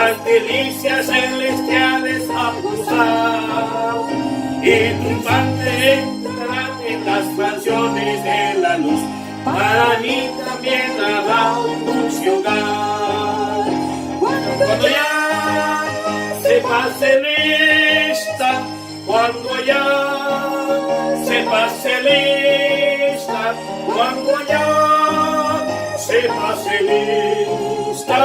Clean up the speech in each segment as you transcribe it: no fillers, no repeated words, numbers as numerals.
las delicias celestiales a gozar, y triunfante entrarán en las mansiones de la luz. Para mí también habrá un dulce hogar. Cuando ya se pase lista, cuando ya se pase lista, cuando ya se pase lista,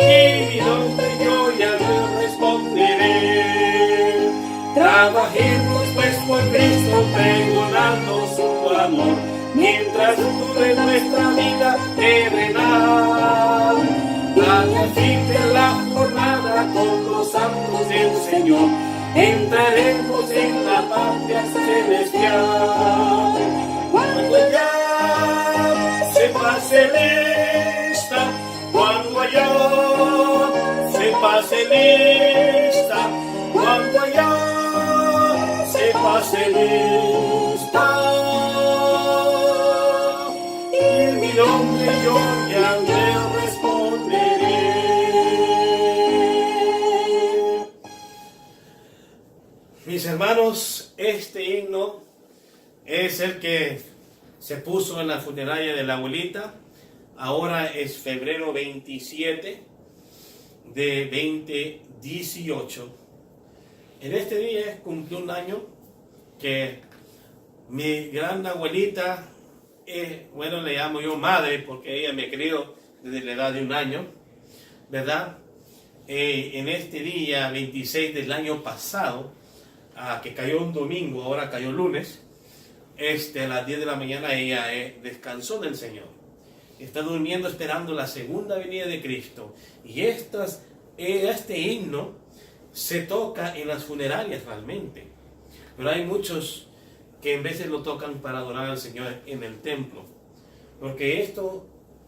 y mi nombre yo ya le responderé. Trabajemos pues por Cristo, pregonando su amor, mientras dure nuestra vida terrenal. Al fin de la jornada con los santos del Señor, entraremos en la patria celestial. Cuando ya se pase lista, cuando ya se pase lista, cuando ya se pase lista, y mi nombre yo ya le responderé. Mis hermanos, este himno es el que se puso en la funeraria de la abuelita. Ahora es febrero 27 de 2018. En este día cumplió un año que mi gran abuelita, bueno, le llamo yo madre porque ella me crió desde la edad de un año, ¿verdad? En este día 26 del año pasado, que cayó un domingo, ahora cayó lunes, a las 10 de la mañana ella descansó del Señor. Está durmiendo esperando la segunda venida de Cristo. Y este himno se toca en las funerarias realmente. Pero hay muchos que en veces lo tocan para adorar al Señor en el templo. Porque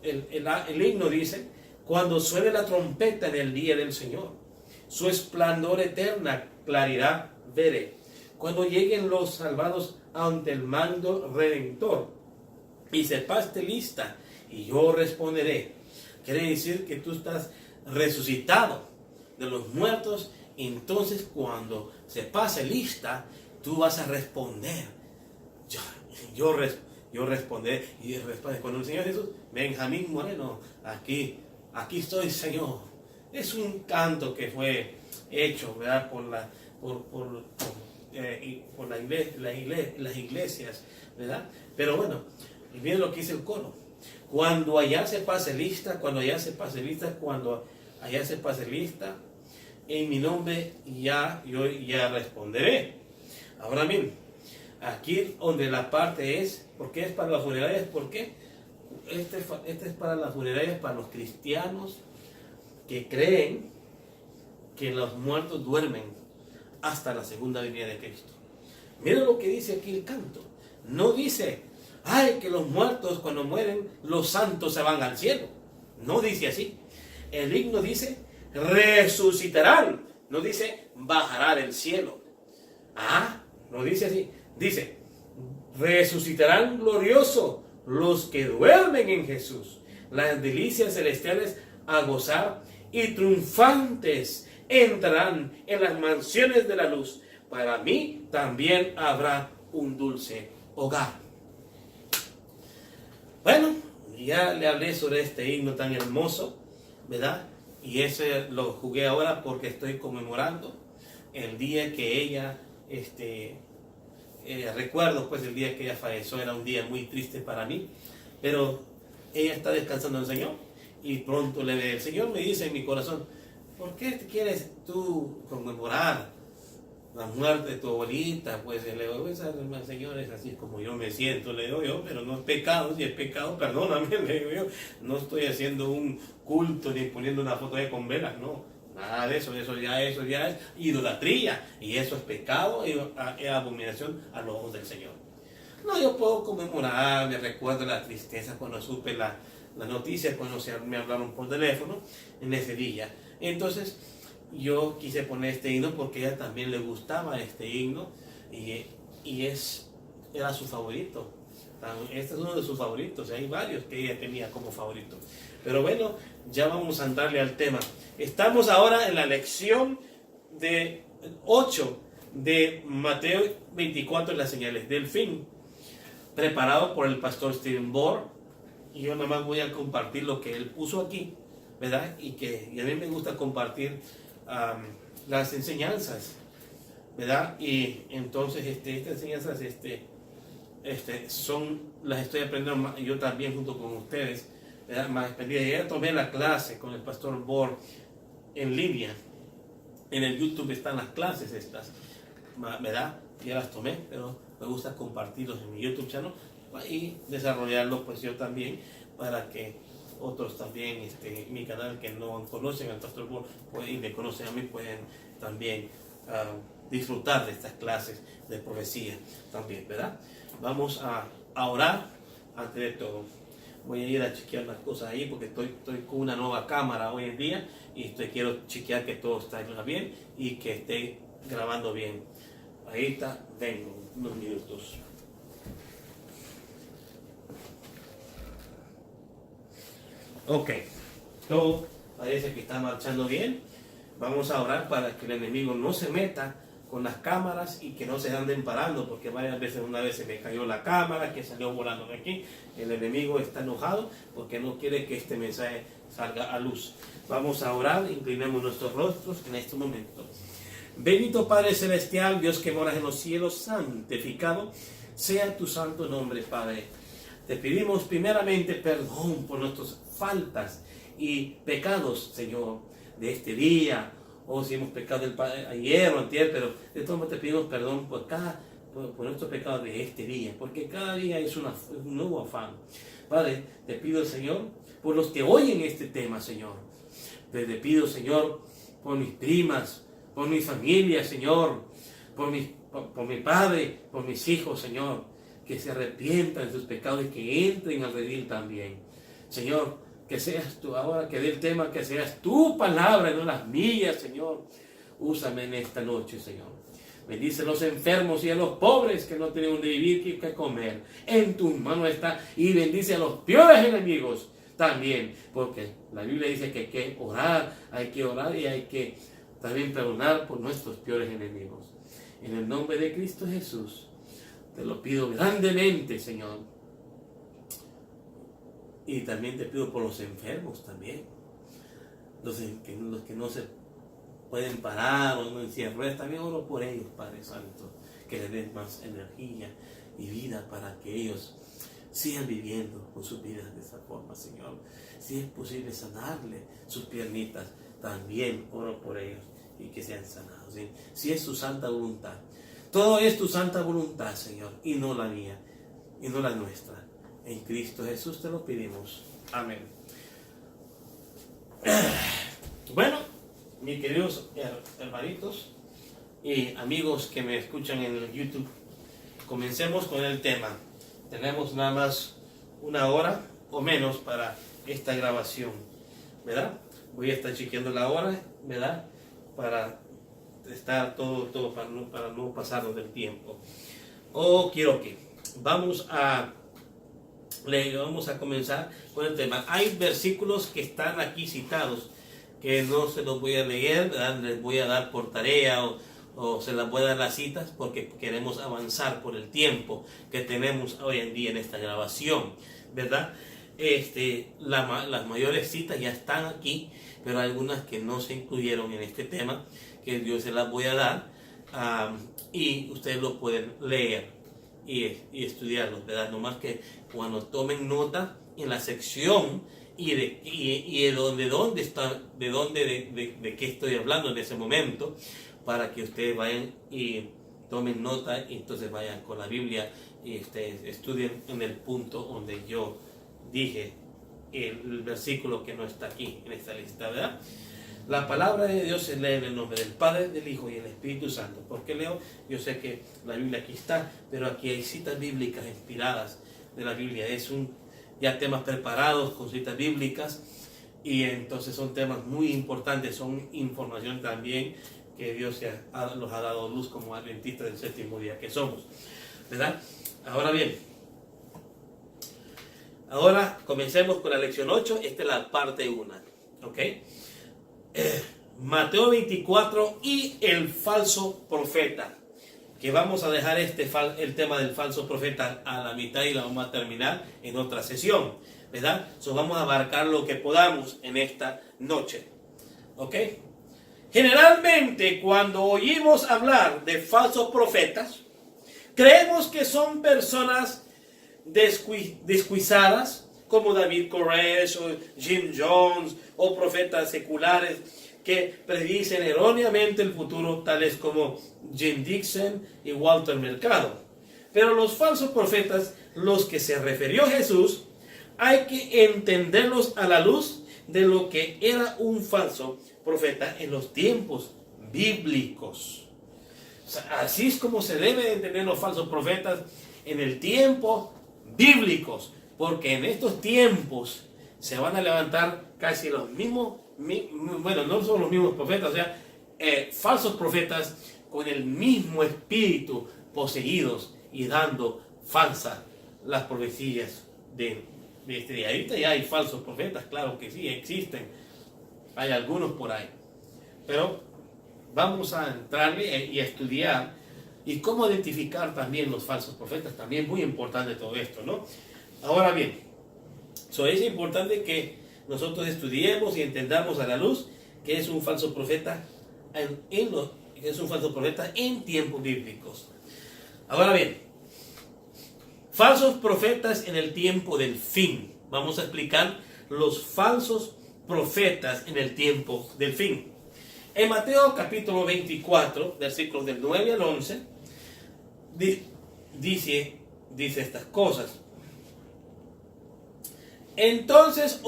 el himno dice: cuando suene la trompeta en el día del Señor, su esplendor eterna claridad veré. Cuando lleguen los salvados ante el mando redentor, y sepaste lista, y yo responderé. Quiere decir que tú estás resucitado de los muertos. Entonces cuando se pase lista, tú vas a responder. Yo responderé. Y responde cuando el Señor Jesús: Benjamín Moreno, aquí estoy, Señor. Es un canto que fue hecho, ¿verdad?, por las iglesias, ¿verdad? Pero bueno, y miren lo que dice el coro: cuando allá se pase lista, cuando allá se pase lista, cuando allá se pase lista, en mi nombre yo ya responderé. Ahora bien, aquí donde la parte es, ¿por qué es para las funerarias? ¿Por qué? Este es para las funerarias, para los cristianos que creen que los muertos duermen hasta la segunda venida de Cristo. Miren lo que dice aquí el canto. No dice: ay, que los muertos cuando mueren, los santos se van al cielo. No dice así. El himno dice: resucitarán. No dice: bajará del cielo. No dice así. Dice: resucitarán glorioso los que duermen en Jesús, las delicias celestiales a gozar, y triunfantes entrarán en las mansiones de la luz. Para mí también habrá un dulce hogar. Bueno, ya le hablé sobre este himno tan hermoso, ¿verdad? Y ese lo jugué ahora porque estoy conmemorando el día que ella, recuerdo pues el día que ella falleció. Era un día muy triste para mí, pero ella está descansando en el Señor, y pronto el Señor me dice en mi corazón: ¿por qué te quieres tú conmemorar la muerte de tu abuelita? Pues le digo: Señor, es así como yo me siento, le digo yo, pero no es pecado. Si es pecado, perdóname, le digo yo. No estoy haciendo un culto ni poniendo una foto de con velas, no. Nada de eso, eso ya es idolatría, y eso es pecado y es abominación a los ojos del Señor. No, yo puedo conmemorar, me recuerdo la tristeza cuando supe la noticia, cuando me hablaron por teléfono en ese día. Entonces yo quise poner este himno porque a ella también le gustaba este himno, y era su favorito. Este es uno de sus favoritos. Hay varios que ella tenía como favorito. Pero bueno, ya vamos a entrarle al tema. Estamos ahora en la lección de 8 de Mateo 24, las señales del fin, preparado por el pastor Stephen Bohr. Y yo nada más voy a compartir lo que él puso aquí, ¿verdad? Y a mí me gusta compartir las enseñanzas, ¿verdad? Y entonces estas enseñanzas las estoy aprendiendo yo también junto con ustedes, ¿verdad? Más experiencia. Ya tomé la clase con el pastor Bohr en línea. En el YouTube están las clases estas, ¿verdad? Ya las tomé, pero me gusta compartirlos en mi YouTube channel y desarrollarlos pues yo también, para que otros también, mi canal, que no conocen al pastor Bohr y me conocen a mí, pueden también disfrutar de estas clases de profecía también, ¿verdad? Vamos a orar antes de todo. Voy a ir a chequear las cosas ahí porque estoy con una nueva cámara hoy en día y quiero chequear que todo está bien y que esté grabando bien. Ahí está, vengo unos minutos. Ok, todo parece que está marchando bien. Vamos a orar para que el enemigo no se meta con las cámaras y que no se anden parando, porque varias veces, una vez se me cayó la cámara que salió volando de aquí. El enemigo está enojado porque no quiere que este mensaje salga a luz. Vamos a orar, inclinemos nuestros rostros en este momento. Bendito Padre Celestial, Dios que moras en los cielos, santificado sea tu santo nombre, Padre. Te pedimos primeramente perdón por nuestras faltas y pecados, Señor, de este día, o si hemos pecado ayer o antier, pero de todos modos te pedimos perdón por nuestros pecados de este día, porque cada día es un nuevo afán. Padre, te pido, Señor, por los que oyen este tema, Señor. Te pido, Señor, por mis primas, por mi familia, Señor, por mi padre, por mis hijos, Señor, que se arrepientan de sus pecados y que entren al redil también. Señor, que seas tú ahora, que dé el tema, que seas tu palabra y no las mías, Señor. Úsame en esta noche, Señor. Bendice a los enfermos y a los pobres que no tienen donde vivir y que comer. En tus manos está. Y bendice a los peores enemigos también, porque la Biblia dice que hay que orar y hay que también perdonar por nuestros peores enemigos. En el nombre de Cristo Jesús, te lo pido grandemente, Señor. Y también te pido por los enfermos también. Los que no se pueden parar o no en silla de ruedas, también oro por ellos, Padre Santo. Que les den más energía y vida para que ellos sigan viviendo con sus vidas de esa forma, Señor. Si es posible sanarle sus piernitas, también oro por ellos y que sean sanados, ¿sí? Si es tu santa voluntad. Todo es tu santa voluntad, Señor, y no la mía, y no la nuestra. En Cristo Jesús te lo pedimos. Amén. Bueno, mis queridos hermanitos y amigos que me escuchan en el YouTube, comencemos con el tema. Tenemos nada más una hora o menos para esta grabación, ¿verdad? Voy a estar chequeando la hora, ¿verdad? Para estar todo para no pasarnos del tiempo. Vamos a comenzar con el tema. Hay versículos que están aquí citados que no se los voy a leer, ¿verdad? Les voy a dar por tarea o se las voy a dar las citas porque queremos avanzar por el tiempo que tenemos hoy en día en esta grabación, ¿verdad? Las mayores citas ya están aquí, pero hay algunas que no se incluyeron en este tema, que yo se las voy a dar y ustedes lo pueden leer y estudiarlos, ¿verdad? No más que cuando tomen nota en la sección y de qué estoy hablando en ese momento, para que ustedes vayan y tomen nota y entonces vayan con la Biblia y estudien en el punto donde yo dije el versículo que no está aquí en esta lista, ¿verdad? La palabra de Dios se lee en el nombre del Padre, del Hijo y del Espíritu Santo. ¿Por qué leo? Yo sé que la Biblia aquí está, pero aquí hay citas bíblicas inspiradas de la Biblia. Ya temas preparados con citas bíblicas y entonces son temas muy importantes, son información también que Dios los ha dado luz como adventistas del séptimo día que somos, ¿verdad? Ahora bien, Ahora comencemos con la lección 8. Esta es la parte 1. ¿Ok? Mateo 24 y el falso profeta. Que vamos a dejar el tema del falso profeta a la mitad y la vamos a terminar en otra sesión. ¿Verdad? Vamos a abarcar lo que podamos en esta noche. ¿Ok? Generalmente cuando oímos hablar de falsos profetas, creemos que son personas descuidadas como David Koresh o Jim Jones o profetas seculares que predicen erróneamente el futuro, tales como Jim Dixon y Walter Mercado. Pero los falsos profetas, los que se refirió Jesús, hay que entenderlos a la luz de lo que era un falso profeta en los tiempos bíblicos. O sea, así es como se debe entender los falsos profetas en el tiempo bíblicos, porque en estos tiempos se van a levantar casi los mismos, bueno, no son los mismos profetas, o sea, falsos profetas con el mismo espíritu poseídos y dando falsas las profecías de este día. Ahorita ya hay falsos profetas, claro que sí, existen, hay algunos por ahí, pero vamos a entrarle y a estudiar y cómo identificar también los falsos profetas, también muy importante todo esto, ¿no? Ahora bien, es importante que nosotros estudiemos y entendamos a la luz que es un falso profeta en tiempos bíblicos. Ahora bien, falsos profetas en el tiempo del fin. Vamos a explicar los falsos profetas en el tiempo del fin. En Mateo capítulo 24, versículos del 9 al 11, dice estas cosas. Entonces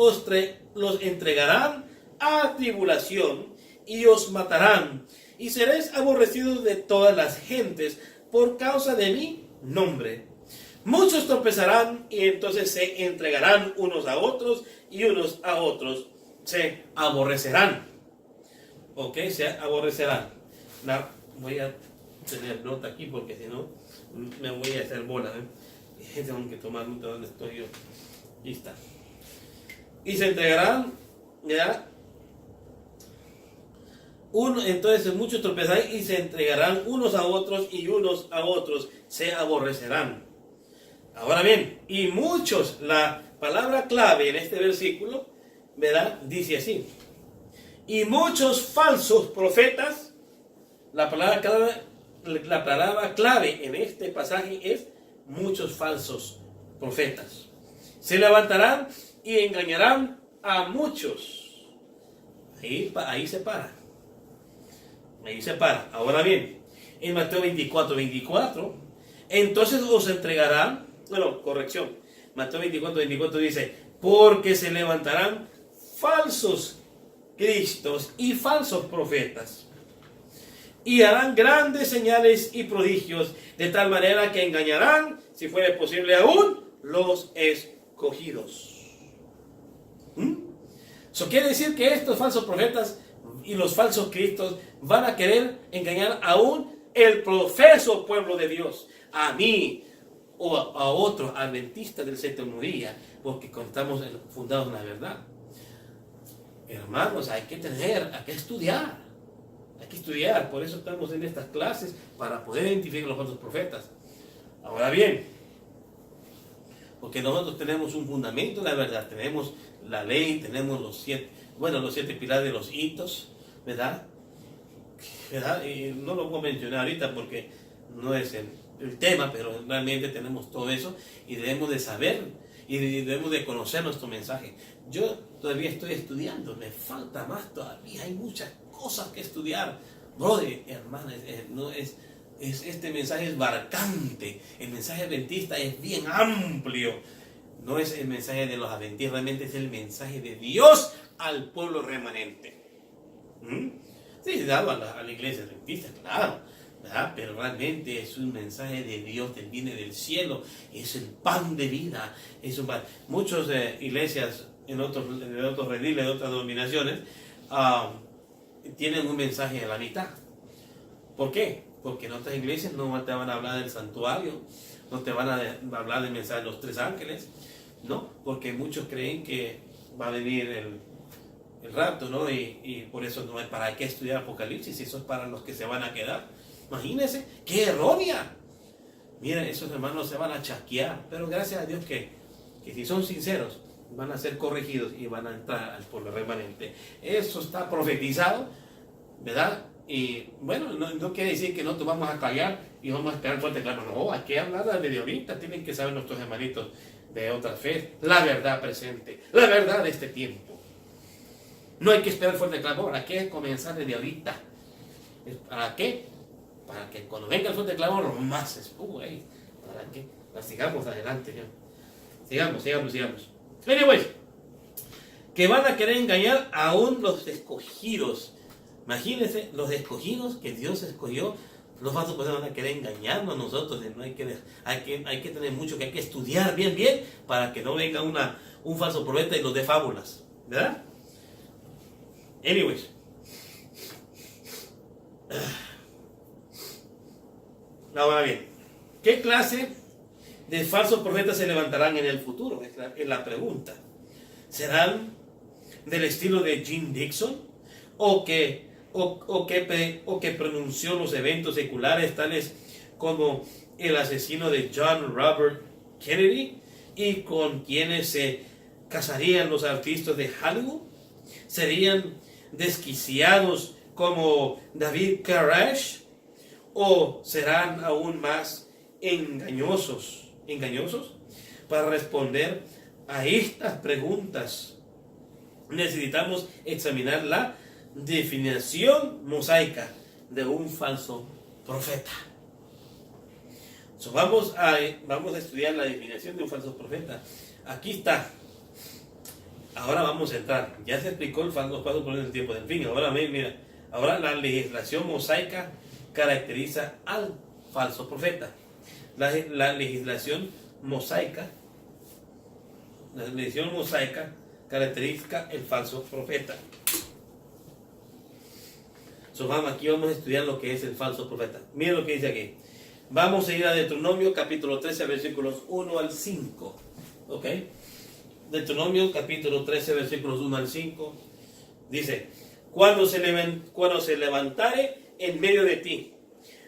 los entregarán a tribulación y os matarán, y seréis aborrecidos de todas las gentes por causa de mi nombre. Muchos tropezarán y entonces se entregarán unos a otros y unos a otros se aborrecerán. ¿Ok? Se aborrecerán. Voy a tener nota aquí porque si no me voy a hacer bola. Tengo que tomar nota donde estoy yo. Ahí está. Y se entregarán, ¿ya? Entonces muchos tropezarán y se entregarán unos a otros y unos a otros se aborrecerán. Ahora bien, y muchos, la palabra clave en este versículo, ¿verdad? Dice así. Y muchos falsos profetas, la palabra clave en este pasaje es muchos falsos profetas. Se levantarán y engañarán a muchos. Ahí se para. Ahí se para. Ahora bien, en Mateo 24, entonces os entregarán, Mateo 24 dice, porque se levantarán falsos cristos y falsos profetas, y harán grandes señales y prodigios, de tal manera que engañarán, si fuere posible aún, los escogidos. Eso quiere decir que estos falsos profetas y los falsos cristos van a querer engañar aún el profeso pueblo de Dios, a mí o a otros adventistas del séptimo día, porque estamos fundados en la verdad. Hermanos, hay que estudiar. Hay que estudiar, por eso estamos en estas clases, para poder identificar los falsos profetas. Ahora bien, porque nosotros tenemos un fundamento de la verdad, tenemos la ley, tenemos los siete pilares de los hitos, ¿verdad? Y no lo voy a mencionar ahorita porque no es el tema, pero realmente tenemos todo eso y debemos de saber y debemos de conocer nuestro mensaje. Yo todavía estoy estudiando, me falta más todavía, hay muchas cosas que estudiar. Brother, hermano, este mensaje es abarcante, el mensaje adventista es bien amplio. No es el mensaje de los adventistas, realmente es el mensaje de Dios al pueblo remanente. Sí, dado a la iglesia adventista, claro, ¿verdad? Pero realmente es un mensaje de Dios que viene del cielo, es el pan de vida. Muchas iglesias en otros rediles, de otras denominaciones, tienen un mensaje a la mitad. ¿Por qué? Porque en otras iglesias no te van a hablar del santuario, no te van a hablar del mensaje de los tres ángeles, ¿no? Porque muchos creen que va a venir el rapto, ¿no? Y por eso no hay para qué estudiar Apocalipsis, eso es para los que se van a quedar. Imagínense, ¡qué errónea! Miren, esos hermanos se van a chasquear, pero gracias a Dios que si son sinceros, van a ser corregidos y van a entrar al pueblo remanente. Eso está profetizado, ¿verdad? Y bueno, no quiere decir que no te vamos a callar y vamos a esperar fuerte claro. No, hay que hablar desde ahorita. Tienen que saber nuestros hermanitos de otra fe la verdad presente, la verdad de este tiempo. No hay que esperar fuerte clamor, hay que comenzar desde ahorita. ¿Para qué? Para que cuando venga el fuerte clamor, más para que sigamos adelante. ¿Ya? Sigamos. Anyways, que van a querer engañar aún los escogidos. Imagínense, los escogidos que Dios escogió, los falsos profetas van a querer engañarnos a nosotros. No hay que tener mucho, que hay que estudiar bien para que no venga un falso profeta y los dé fábulas, ¿verdad? Anyways. Ahora bien, ¿qué clase de falsos profetas se levantarán en el futuro? Es la pregunta. ¿Serán del estilo de Jim Dixon? ¿O que pronunció los eventos seculares tales como el asesino de John Robert Kennedy y con quienes se casarían los artistas de Hollywood? ¿Serían desquiciados como David Koresh? ¿O serán aún más engañosos? Para responder a estas preguntas necesitamos examinar la definición mosaica de un falso profeta. Vamos a estudiar la definición de un falso profeta. Aquí está. Ahora vamos a entrar. Ya se explicó los falsos profetas en el tiempo del fin. Ahora mira, ahora la legislación mosaica caracteriza al falso profeta. La legislación mosaica caracteriza el falso profeta. Aquí vamos a estudiar lo que es el falso profeta. Miren lo que dice aquí. Vamos a ir a Deuteronomio capítulo 13 versículos 1 al 5. ¿Ok? Deuteronomio capítulo 13 versículos 1 al 5. Dice: cuando se levantare en medio de ti,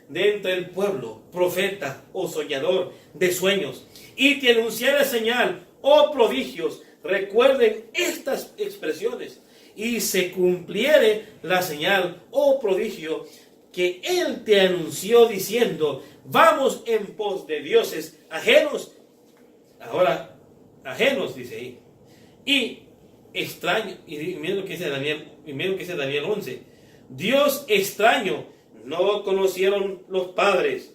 de entre el pueblo, profeta o soñador de sueños, y te anunciare señal o prodigios, recuerden estas expresiones, y se cumpliere la señal o prodigio que él te anunció diciendo: vamos en pos de dioses ajenos. Ahora, ajenos, dice ahí. Y extraño, y miren lo que dice Daniel 11. Dios extraño no conocieron los padres.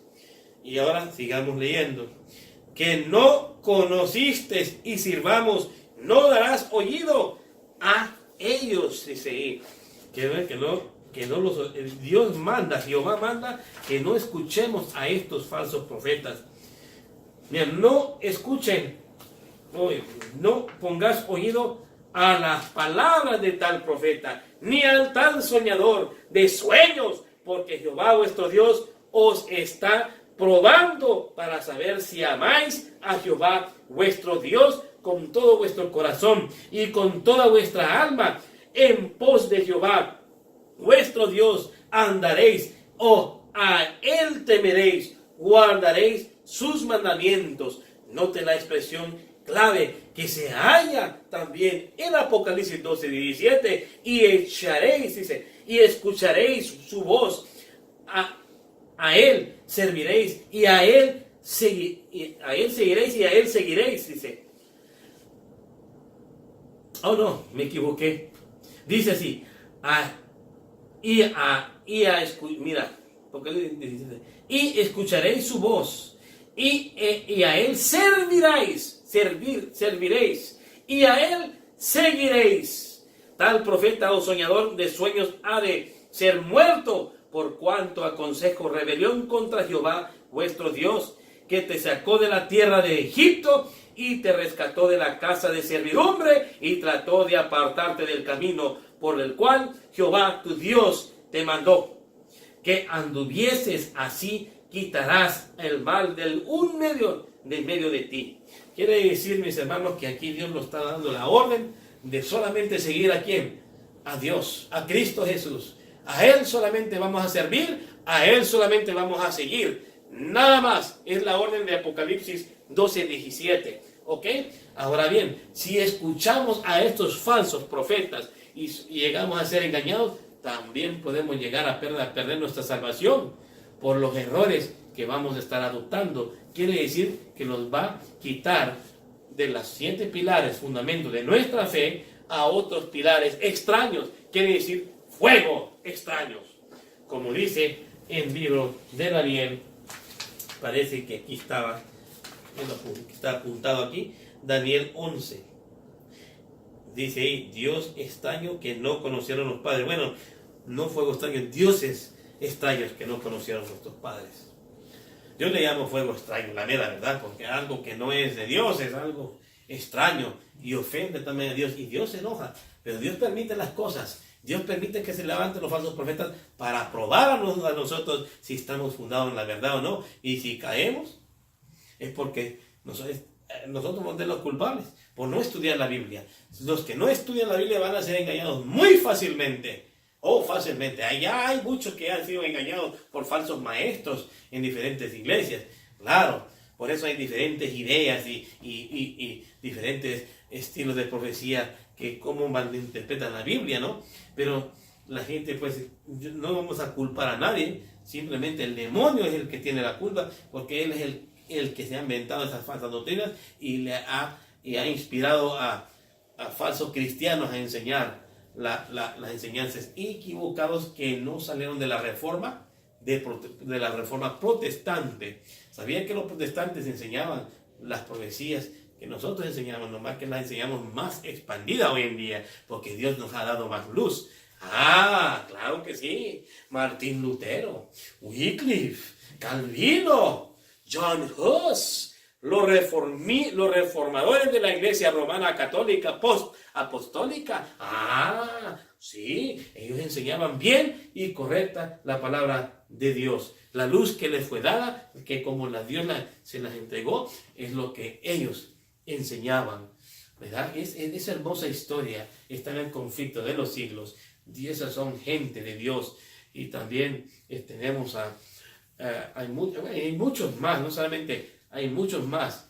Y ahora sigamos leyendo. Que no conociste y sirvamos, no darás oído a ellos, dice ahí. Dios manda, Jehová manda que no escuchemos a estos falsos profetas. Mira, no escuchen, no pongas oído a las palabras de tal profeta, ni al tal soñador de sueños, porque Jehová vuestro Dios os está probando para saber si amáis a Jehová vuestro Dios con todo vuestro corazón y con toda vuestra alma. En pos de Jehová vuestro Dios andaréis, o a él temeréis, guardaréis sus mandamientos. Note la expresión clave que se halla también en Apocalipsis 12:17. Y echaréis, dice, y escucharéis su voz. A él serviréis y a él seguiréis y a él seguiréis, dice. Oh no, me equivoqué. Dice así: mira, y escucharéis su voz y a él serviréis y a él seguiréis. Tal profeta o soñador de sueños ha de ser muerto, por cuanto aconsejo rebelión contra Jehová vuestro Dios, que te sacó de la tierra de Egipto y te rescató de la casa de servidumbre y trató de apartarte del camino por el cual Jehová tu Dios te mandó. Que anduvieses así, quitarás el mal del medio de ti. Quiere decir, mis hermanos, que aquí Dios nos está dando la orden de solamente seguir ¿a quién? A Dios, a Cristo Jesús. A Él solamente vamos a servir, a Él solamente vamos a seguir. Nada más. Es la orden de Apocalipsis 12:17. ¿Ok? Ahora bien, si escuchamos a estos falsos profetas y llegamos a ser engañados, también podemos llegar a perder nuestra salvación por los errores que vamos a estar adoptando. Quiere decir que nos va a quitar de los 7 pilares, fundamentos de nuestra fe, a otros pilares extraños. Quiere decir fuego extraños. Como dice el libro de Daniel, parece que aquí estaba, está apuntado aquí, Daniel 11. Dice ahí, Dios extraño que no conocieron los padres. Bueno, no fuego extraño, dioses extraños que no conocieron nuestros padres. Yo le llamo fuego extraño, la mera verdad, porque algo que no es de Dios es algo extraño y ofende también a Dios. Y Dios se enoja, pero Dios permite las cosas. Dios permite que se levanten los falsos profetas para probar a nosotros si estamos fundados en la verdad o no. Y si caemos, es porque nosotros vamos a ser los culpables por no estudiar la Biblia. Los que no estudian la Biblia van a ser engañados muy fácilmente. Fácilmente. Allá hay muchos que han sido engañados por falsos maestros en diferentes iglesias. Claro, por eso hay diferentes ideas y diferentes estilos de profecía que cómo malinterpretan la Biblia, ¿no? Pero la gente, pues, no vamos a culpar a nadie. Simplemente el demonio es el que tiene la culpa, porque él es el que se ha inventado esas falsas doctrinas y ha inspirado a falsos cristianos a enseñar las enseñanzas equivocadas que no salieron de la reforma de la reforma protestante. ¿Sabían que los protestantes enseñaban las profecías que nosotros enseñamos, nomás que las enseñamos más expandidas hoy en día, porque Dios nos ha dado más luz? Claro que sí. Martín Lutero, Wycliffe, Calvino, John Hus, los reformadores de la Iglesia Romana Católica Post-Apostólica. Sí, ellos enseñaban bien y correcta la palabra de Dios. La luz que les fue dada, que como Dios se las entregó, es lo que ellos enseñaban, ¿verdad? Esa hermosa historia está en el conflicto de los siglos. Y esas son gente de Dios. Y también tenemos hay muchos más, no solamente hay muchos más,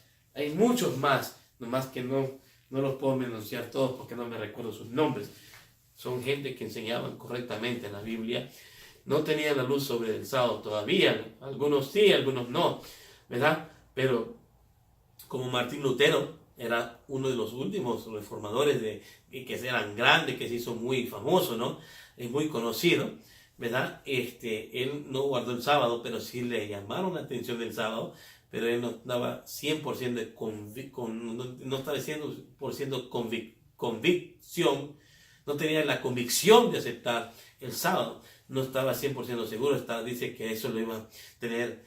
nomás que no los puedo mencionar todos porque no me recuerdo sus nombres. Son gente que enseñaban correctamente la Biblia. No tenían la luz sobre el sábado todavía, algunos sí, algunos no, ¿verdad? Pero como Martín Lutero era uno de los últimos reformadores que eran grandes, que se hizo muy famoso, ¿no? Es muy conocido, ¿verdad? Él no guardó el sábado, pero sí le llamaron la atención del sábado, pero él no daba 100% no estaba 100% convicción, no tenía la convicción de aceptar el sábado, no estaba 100% seguro, dice que eso lo iba a tener,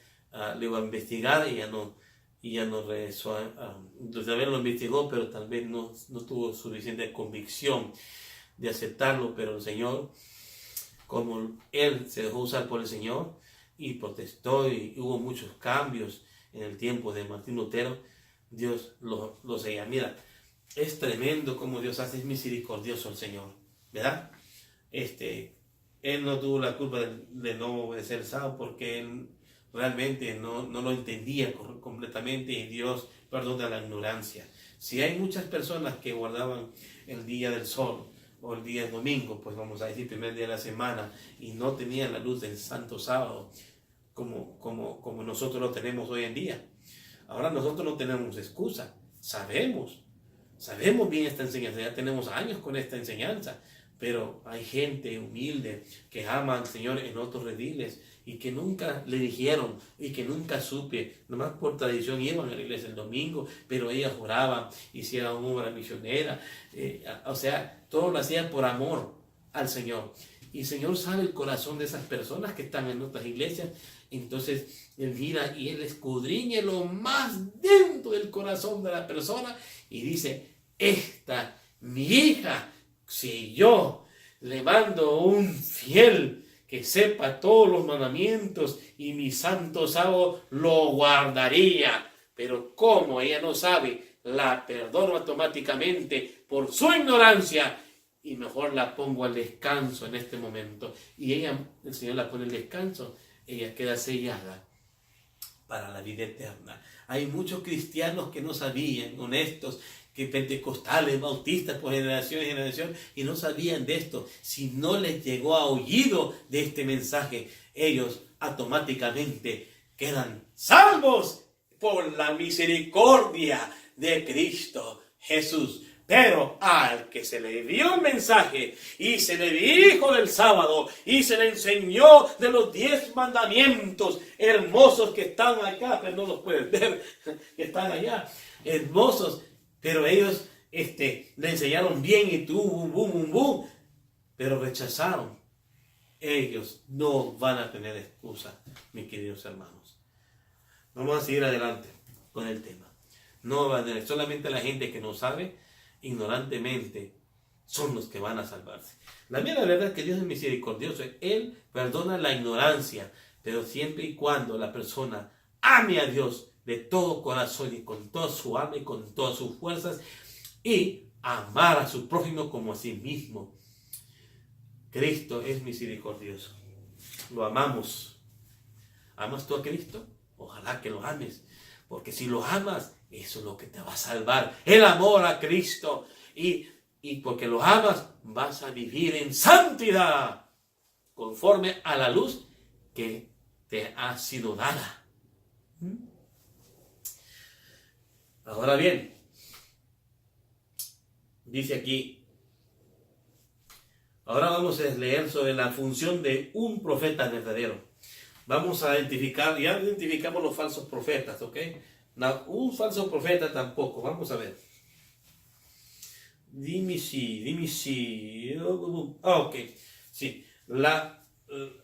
lo iba a investigar y ya no también lo investigó, pero tal vez no tuvo suficiente convicción de aceptarlo. Pero el Señor, como él se dejó usar por el Señor y protestó y hubo muchos cambios en el tiempo de Martín Lutero, Dios lo seguía. Mira, es tremendo como Dios hace, es misericordioso el Señor, ¿verdad? Él no tuvo la culpa de no obedecer el sábado porque él realmente no lo entendía completamente, y Dios perdona la ignorancia. Si hay muchas personas que guardaban el día del sol o el día del domingo, pues vamos a decir primer día de la semana, y no tenían la luz del santo sábado como nosotros lo tenemos hoy en día. Ahora nosotros no tenemos excusa, sabemos bien esta enseñanza, ya tenemos años con esta enseñanza, pero hay gente humilde que ama al Señor en otros rediles y que nunca le dijeron y que nunca supe, nomás por tradición iban a la iglesia el domingo, pero ellas oraban, hicieron obra misionera, o sea, todo lo hacían por amor al Señor. Y el Señor sabe el corazón de esas personas que están en otras iglesias. Entonces Él mira y Él escudriña lo más dentro del corazón de la persona y dice: esta, mi hija, si yo le mando un fiel que sepa todos los mandamientos y mi santo sábado lo guardaría. Pero como ella no sabe la perdono automáticamente por su ignorancia y mejor la pongo al descanso en este momento. Y ella, el Señor la pone al descanso, ella queda sellada para la vida eterna. Hay muchos cristianos que no sabían, honestos, que pentecostales, bautistas por generación en generación, y no sabían de esto. Si no les llegó a oído de este mensaje, ellos automáticamente quedan salvos por la misericordia de Cristo Jesús. Pero al que se le dio el mensaje y se le dijo del sábado y se le enseñó de los 10 mandamientos hermosos que están acá, pero no los pueden ver, que están allá, hermosos, pero ellos le enseñaron bien y tú, bum, bum, bum, bum, pero rechazaron. Ellos no van a tener excusa, mis queridos hermanos. Vamos a seguir adelante con el tema. No van a tener, solamente la gente que no sabe, ignorantemente, son los que van a salvarse. La mera verdad es que Dios es misericordioso. Él perdona la ignorancia, pero siempre y cuando la persona ame a Dios de todo corazón y con toda su alma y con todas sus fuerzas, y amar a su prójimo como a sí mismo. Cristo es misericordioso. Lo amamos. ¿Amas tú a Cristo? Ojalá que lo ames. Porque si lo amas, eso es lo que te va a salvar. El amor a Cristo. Y porque lo amas, vas a vivir en santidad. Conforme a la luz que te ha sido dada. Ahora bien, dice aquí, ahora vamos a leer sobre la función de un profeta verdadero. Vamos a identificar, ya identificamos los falsos profetas, ¿ok? No, un falso profeta tampoco, vamos a ver. Dime si. Ok, sí.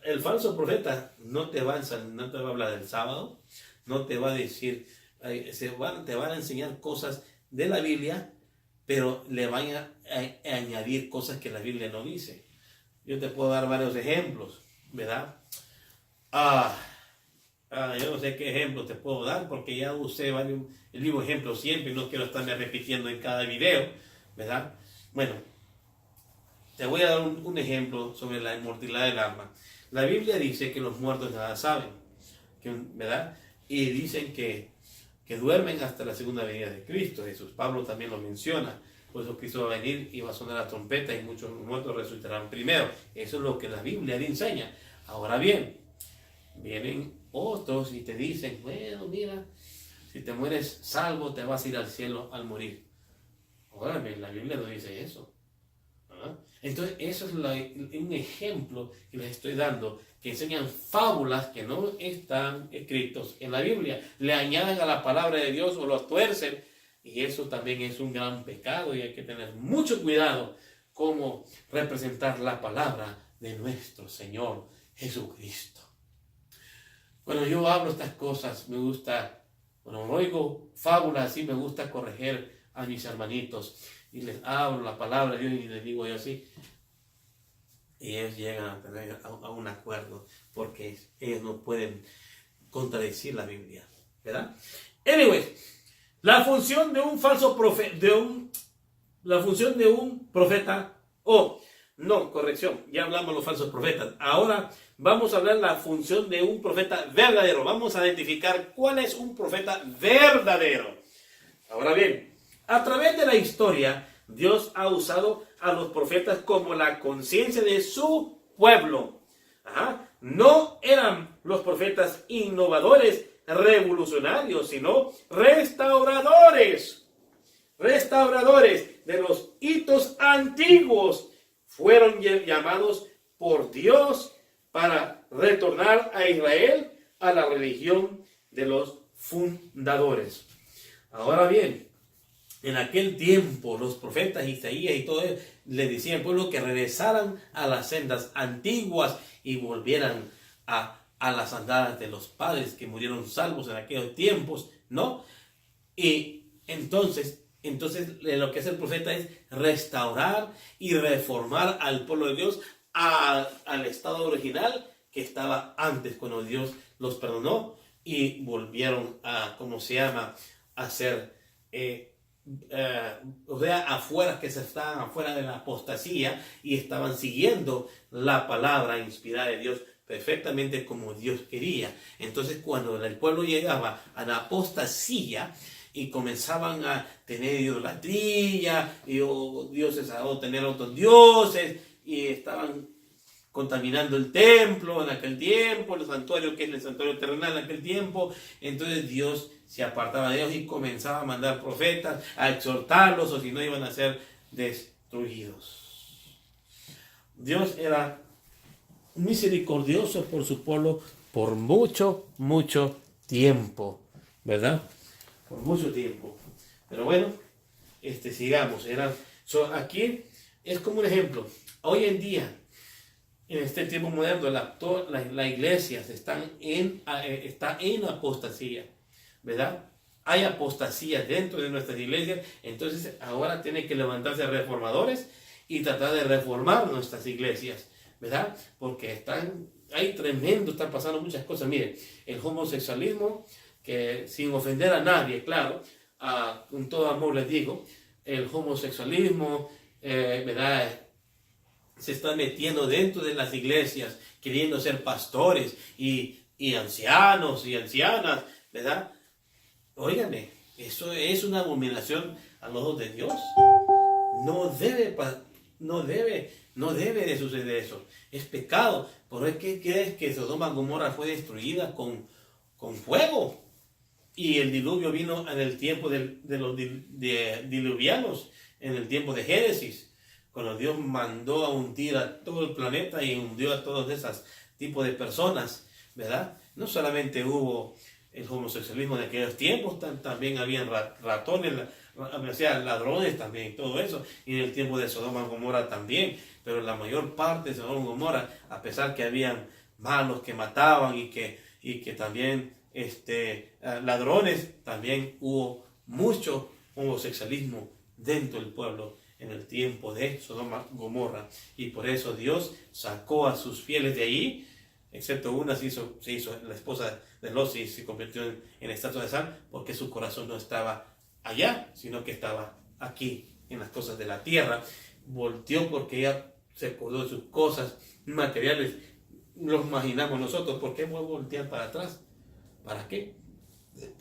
El falso profeta no te va a hablar del sábado, no te va a decir, te van a enseñar cosas de la Biblia, pero le van a añadir cosas que la Biblia no dice. Yo te puedo dar varios ejemplos, ¿verdad? Yo no sé qué ejemplos te puedo dar porque ya usé el mismo ejemplo siempre y no quiero estarme repitiendo en cada video, ¿verdad? Bueno, te voy a dar un ejemplo sobre la inmortalidad del alma. La Biblia dice que los muertos nada saben, ¿verdad? Y dicen que duermen hasta la segunda venida de Cristo Jesús. Pablo también lo menciona. Por eso Cristo va a venir y va a sonar la trompeta y muchos muertos resucitarán primero. Eso es lo que la Biblia le enseña. Ahora bien, vienen otros y te dicen, bueno, mira, si te mueres salvo, te vas a ir al cielo al morir. Ahora bien, la Biblia no dice eso. ¿Ah? Entonces, eso es un ejemplo que les estoy dando, que enseñan fábulas que no están escritos en la Biblia. Le añaden a la palabra de Dios o lo tuercen, y eso también es un gran pecado y hay que tener mucho cuidado cómo representar la palabra de nuestro Señor Jesucristo. Cuando yo hablo estas cosas, me gusta, cuando oigo fábulas así, me gusta corregir a mis hermanitos y les hablo la palabra de Dios y les digo yo así, y ellos llegan a tener a un acuerdo porque ellos no pueden contradecir la Biblia, ¿verdad? Anyway, la función de un falso profeta, la función de un profeta, corrección, ya hablamos de los falsos profetas. Ahora vamos a hablar de la función de un profeta verdadero. Vamos a identificar cuál es un profeta verdadero. Ahora bien, a través de la historia, Dios ha usado a los profetas como la conciencia de su pueblo. No eran los profetas innovadores, revolucionarios, sino restauradores de los hitos antiguos. Fueron llamados por Dios para retornar a Israel a la religión de los fundadores. Ahora bien, en aquel tiempo los profetas Isaías y todo le decían al pueblo que regresaran a las sendas antiguas y volvieran a las andadas de los padres que murieron salvos en aquellos tiempos, ¿no? Y entonces lo que hace el profeta es restaurar y reformar al pueblo de Dios al estado original que estaba antes, cuando Dios los perdonó y volvieron a ser o sea, afuera, que se estaban afuera de la apostasía y estaban siguiendo la palabra inspirada de Dios perfectamente como Dios quería. Entonces, cuando el pueblo llegaba a la apostasía y comenzaban a tener idolatría y dioses, a tener otros dioses, y estaban contaminando el templo en aquel tiempo, el santuario, que es el santuario terrenal en aquel tiempo, entonces Dios se apartaba de ellos y comenzaba a mandar profetas a exhortarlos, o si no iban a ser destruidos. Dios era misericordioso por su pueblo por mucho, mucho tiempo, ¿verdad? Por mucho tiempo. Pero bueno, sigamos. Aquí es como un ejemplo. Hoy en día, en este tiempo moderno, la iglesia está en apostasía, ¿verdad? Hay apostasía dentro de nuestras iglesias, entonces ahora tienen que levantarse reformadores y tratar de reformar nuestras iglesias, ¿verdad? Porque están pasando muchas cosas. Miren, el homosexualismo, que sin ofender a nadie, claro, con todo amor les digo, el homosexualismo, ¿verdad?, se está metiendo dentro de las iglesias, queriendo ser pastores y ancianos y ancianas, ¿verdad? Óigame, eso es una abominación a los ojos de Dios. No debe de suceder eso. Es pecado. ¿Por qué crees que Sodoma y Gomorra fue destruida con fuego? Y el diluvio vino en el tiempo de los diluvianos, en el tiempo de Génesis, cuando Dios mandó a hundir a todo el planeta y hundió a todos esos tipos de personas, ¿verdad? No solamente hubo el homosexualismo de aquellos tiempos, también habían ratones, o sea, ladrones también, todo eso, y en el tiempo de Sodoma y Gomorra también, pero la mayor parte de Sodoma y Gomorra, a pesar que habían malos que mataban y que también ladrones, también hubo mucho homosexualismo dentro del pueblo en el tiempo de Sodoma y Gomorra, y por eso Dios sacó a sus fieles de allí, excepto una se hizo la esposa de Lot, y se convirtió en estatua de sal, porque su corazón no estaba allá, sino que estaba aquí, en las cosas de la tierra. Volteó porque ella se acordó de sus cosas materiales. Los imaginamos nosotros. ¿Por qué voy a voltear para atrás? ¿Para qué?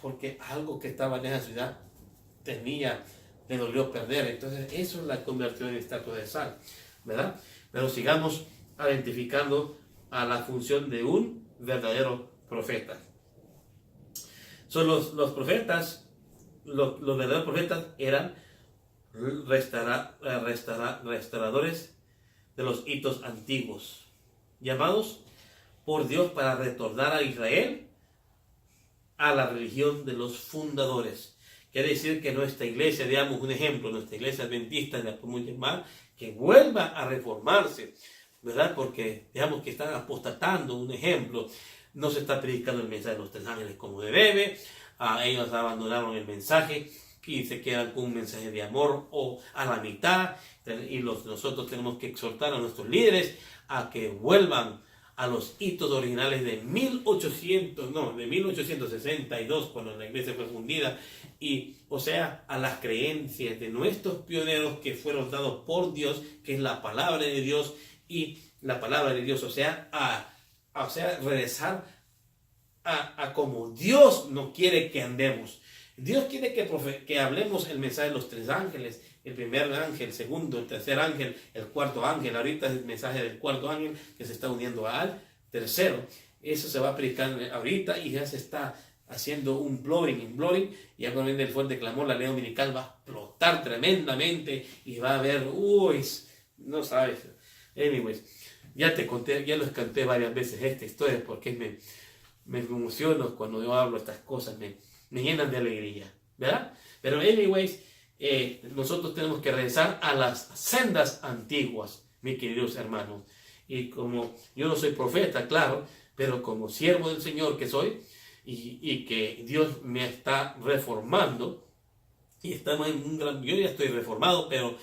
Porque algo que estaba en esa ciudad le dolió perder. Entonces eso la convirtió en estatua de sal, ¿verdad? Pero sigamos identificando a la función de un verdadero profeta. Son los profetas, los verdaderos profetas eran restauradores de los hitos antiguos, llamados por Dios para retornar a Israel a la religión de los fundadores. Quiere decir que nuestra iglesia, digamos un ejemplo, nuestra iglesia adventista, la podemos llamar, que vuelva a reformarse, ¿verdad? Porque digamos que están apostatando, un ejemplo, no se está predicando el mensaje de los tres ángeles como debe, ellos abandonaron el mensaje y se quedan con un mensaje de amor o a la mitad, y nosotros tenemos que exhortar a nuestros líderes a que vuelvan a los hitos originales de 1862, cuando la iglesia fue fundida, y o sea, a las creencias de nuestros pioneros que fueron dados por Dios, que es la palabra de Dios, y la palabra de Dios, o sea, regresar a como Dios no quiere que andemos. Dios quiere que hablemos el mensaje de los tres ángeles, el primer ángel, el segundo, el tercer ángel, el cuarto ángel. Ahorita es el mensaje del cuarto ángel que se está uniendo al tercero. Eso se va a predicar ahorita y ya se está haciendo un blowing, y ya cuando viene el fuerte clamor, la ley dominical va a explotar tremendamente y va a haber, no sabes. Anyways, ya les conté varias veces esta historia porque me emociono cuando yo hablo estas cosas, me llenan de alegría, ¿verdad? Pero anyways, nosotros tenemos que regresar a las sendas antiguas, mis queridos hermanos. Y como yo no soy profeta, claro, pero como siervo del Señor que soy, y que Dios me está reformando, y estamos yo ya estoy reformado, pero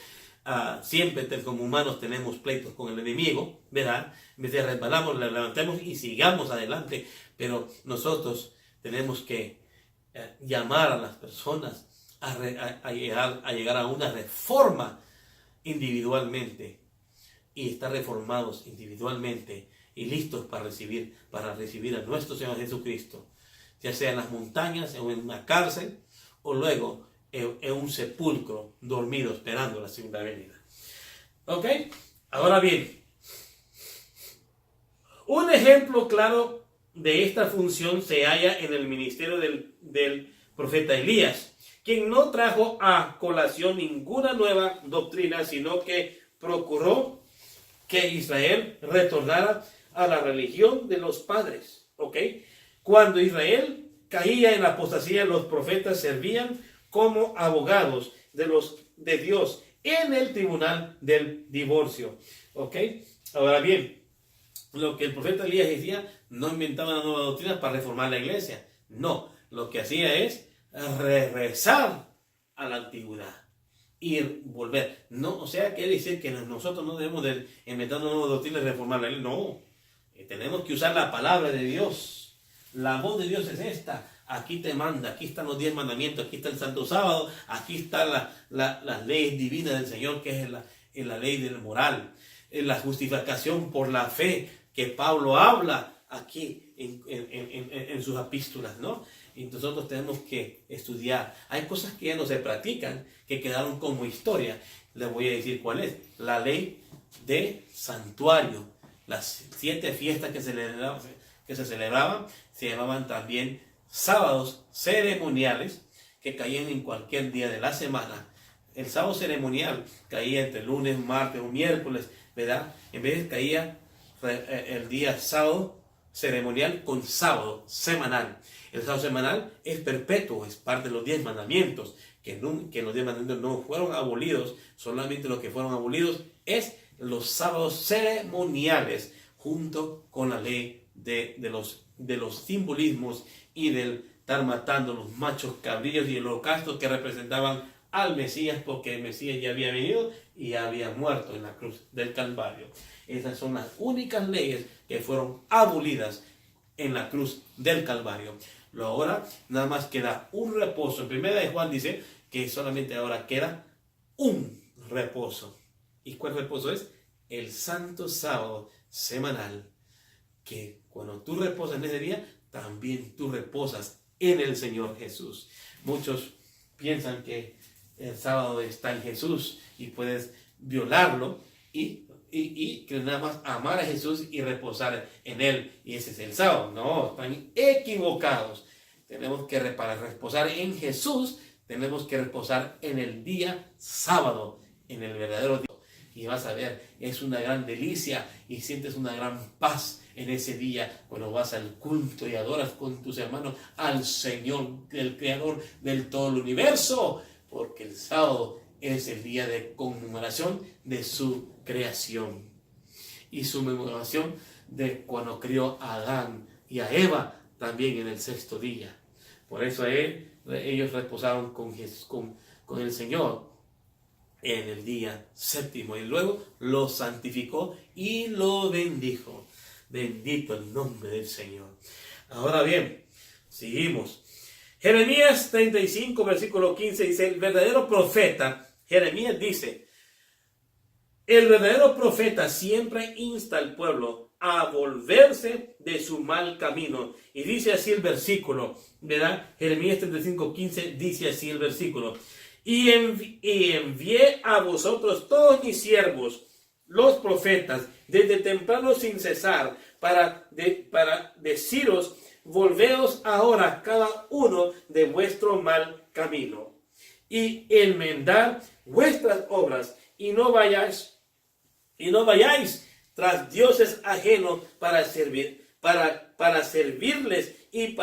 siempre como humanos tenemos pleitos con el enemigo, ¿verdad? En vez de resbalamos, le levantemos y sigamos adelante, pero nosotros tenemos que llamar a las personas a llegar a una reforma individualmente y estar reformados individualmente y listos para recibir a nuestro Señor Jesucristo, ya sea en las montañas o en una cárcel o luego en un sepulcro dormido esperando la segunda venida. ¿Ok? Ahora bien, un ejemplo claro de esta función se halla en el ministerio del profeta Elías, quien no trajo a colación ninguna nueva doctrina, sino que procuró que Israel retornara a la religión de los padres. ¿Ok? Cuando Israel caía en la apostasía, los profetas servían como abogados de Dios en el tribunal del divorcio. ¿Ok? Ahora bien, lo que el profeta Elías decía, no inventaba una nueva doctrina para reformar la iglesia. No, lo que hacía es regresar a la antigüedad y volver. No, o sea, quiere decir que nosotros no debemos de inventar una nueva doctrina y reformar la iglesia. No, tenemos que usar la palabra de Dios. La voz de Dios es esta. Aquí te manda, aquí están los 10 mandamientos, aquí está el Santo Sábado, aquí están las leyes divinas del Señor, que es la ley del moral, la justificación por la fe que Pablo habla aquí en sus epístolas, ¿no? Y nosotros tenemos que estudiar. Hay cosas que ya no se practican, que quedaron como historia. Les voy a decir cuál es. La ley de santuario. Las 7 fiestas que se celebraban se llamaban también sábados ceremoniales, que caían en cualquier día de la semana. El sábado ceremonial caía entre lunes, martes o miércoles, ¿verdad? En vez de caía el día sábado ceremonial con sábado semanal. El sábado semanal es perpetuo, es parte de los 10 mandamientos, que los 10 mandamientos no fueron abolidos, solamente lo que fueron abolidos es los sábados ceremoniales, junto con la ley de los simbolismos y del estar matando los machos cabrillos y el holocausto que representaban al Mesías, porque el Mesías ya había venido y ya había muerto en la cruz del Calvario. Esas son las únicas leyes que fueron abolidas en la cruz del Calvario. Ahora nada más queda un reposo. En primera de Juan dice que solamente ahora queda un reposo. ¿Y cuál reposo es? El santo sábado semanal, que cuando tú reposas en ese día, también tú reposas en el Señor Jesús. Muchos piensan que el sábado está en Jesús y puedes violarlo y que nada más amar a Jesús y reposar en Él, y ese es el sábado. No, están equivocados. Tenemos que reposar en Jesús, tenemos que reposar en el día sábado, en el verdadero día. Y vas a ver, es una gran delicia y sientes una gran paz en ese día cuando vas al culto y adoras con tus hermanos al Señor, el Creador del todo el universo, porque el sábado es el día de conmemoración de su creación y su conmemoración de cuando crió a Adán y a Eva también en el 6º día. Por eso ellos reposaron con el Señor en el día 7º y luego lo santificó y lo bendijo. Bendito el nombre del Señor. Ahora bien, seguimos. Jeremías 35, versículo 15 dice, el verdadero profeta, Jeremías dice, el verdadero profeta siempre insta al pueblo a volverse de su mal camino. Y dice así el versículo, ¿verdad? Jeremías 35, 15 dice así el versículo. Y envié a vosotros todos mis siervos, los profetas, desde temprano sin cesar, para deciros, volveos ahora cada uno de vuestro mal camino, y enmendar vuestras obras, y no vayáis tras dioses ajenos para servirles y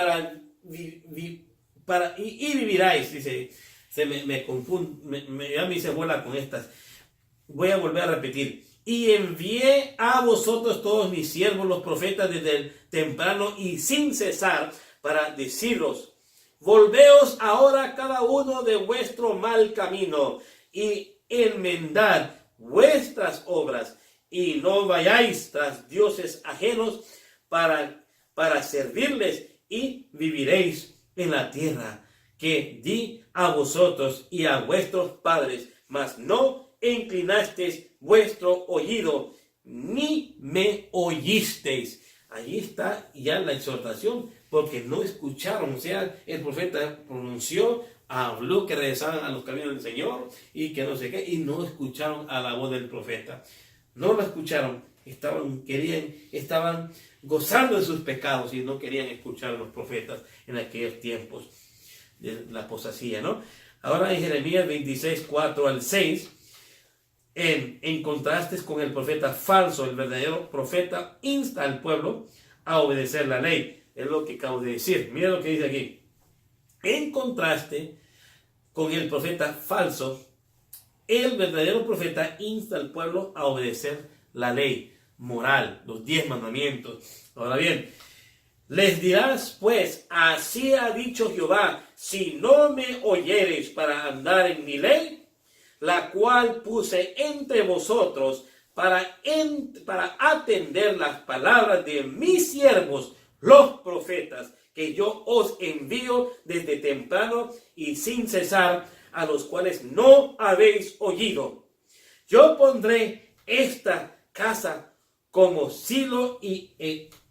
viviráis. Dice, me confundo, ya me hice bola con estas. Voy a volver a repetir. Y envié a vosotros todos mis siervos, los profetas, desde el temprano y sin cesar, para deciros, volveos ahora cada uno de vuestro mal camino, y enmendad vuestras obras, y no vayáis tras dioses ajenos para servirles, y viviréis en la tierra que di a vosotros y a vuestros padres, mas no inclinasteis vuestro oído, ni me oísteis. Ahí está ya la exhortación, porque no escucharon. O sea, el profeta pronunció, habló que regresaran a los caminos del Señor y que no sé qué, y no escucharon a la voz del profeta. No lo escucharon, estaban gozando de sus pecados y no querían escuchar a los profetas en aquellos tiempos de la apostasía, ¿no? Ahora en Jeremías 26, 4 al 6, en contraste con el profeta falso, el verdadero profeta insta al pueblo a obedecer la ley. Es lo que acabo de decir. Mira lo que dice aquí. En contraste con el profeta falso, el verdadero profeta insta al pueblo a obedecer la ley moral, los 10 mandamientos. Ahora bien, les dirás pues, así ha dicho Jehová, si no me oyereis para andar en mi ley, la cual puse entre vosotros para atender las palabras de mis siervos, los profetas, que yo os envío desde temprano y sin cesar, a los cuales no habéis oído. Yo pondré esta casa como Silo y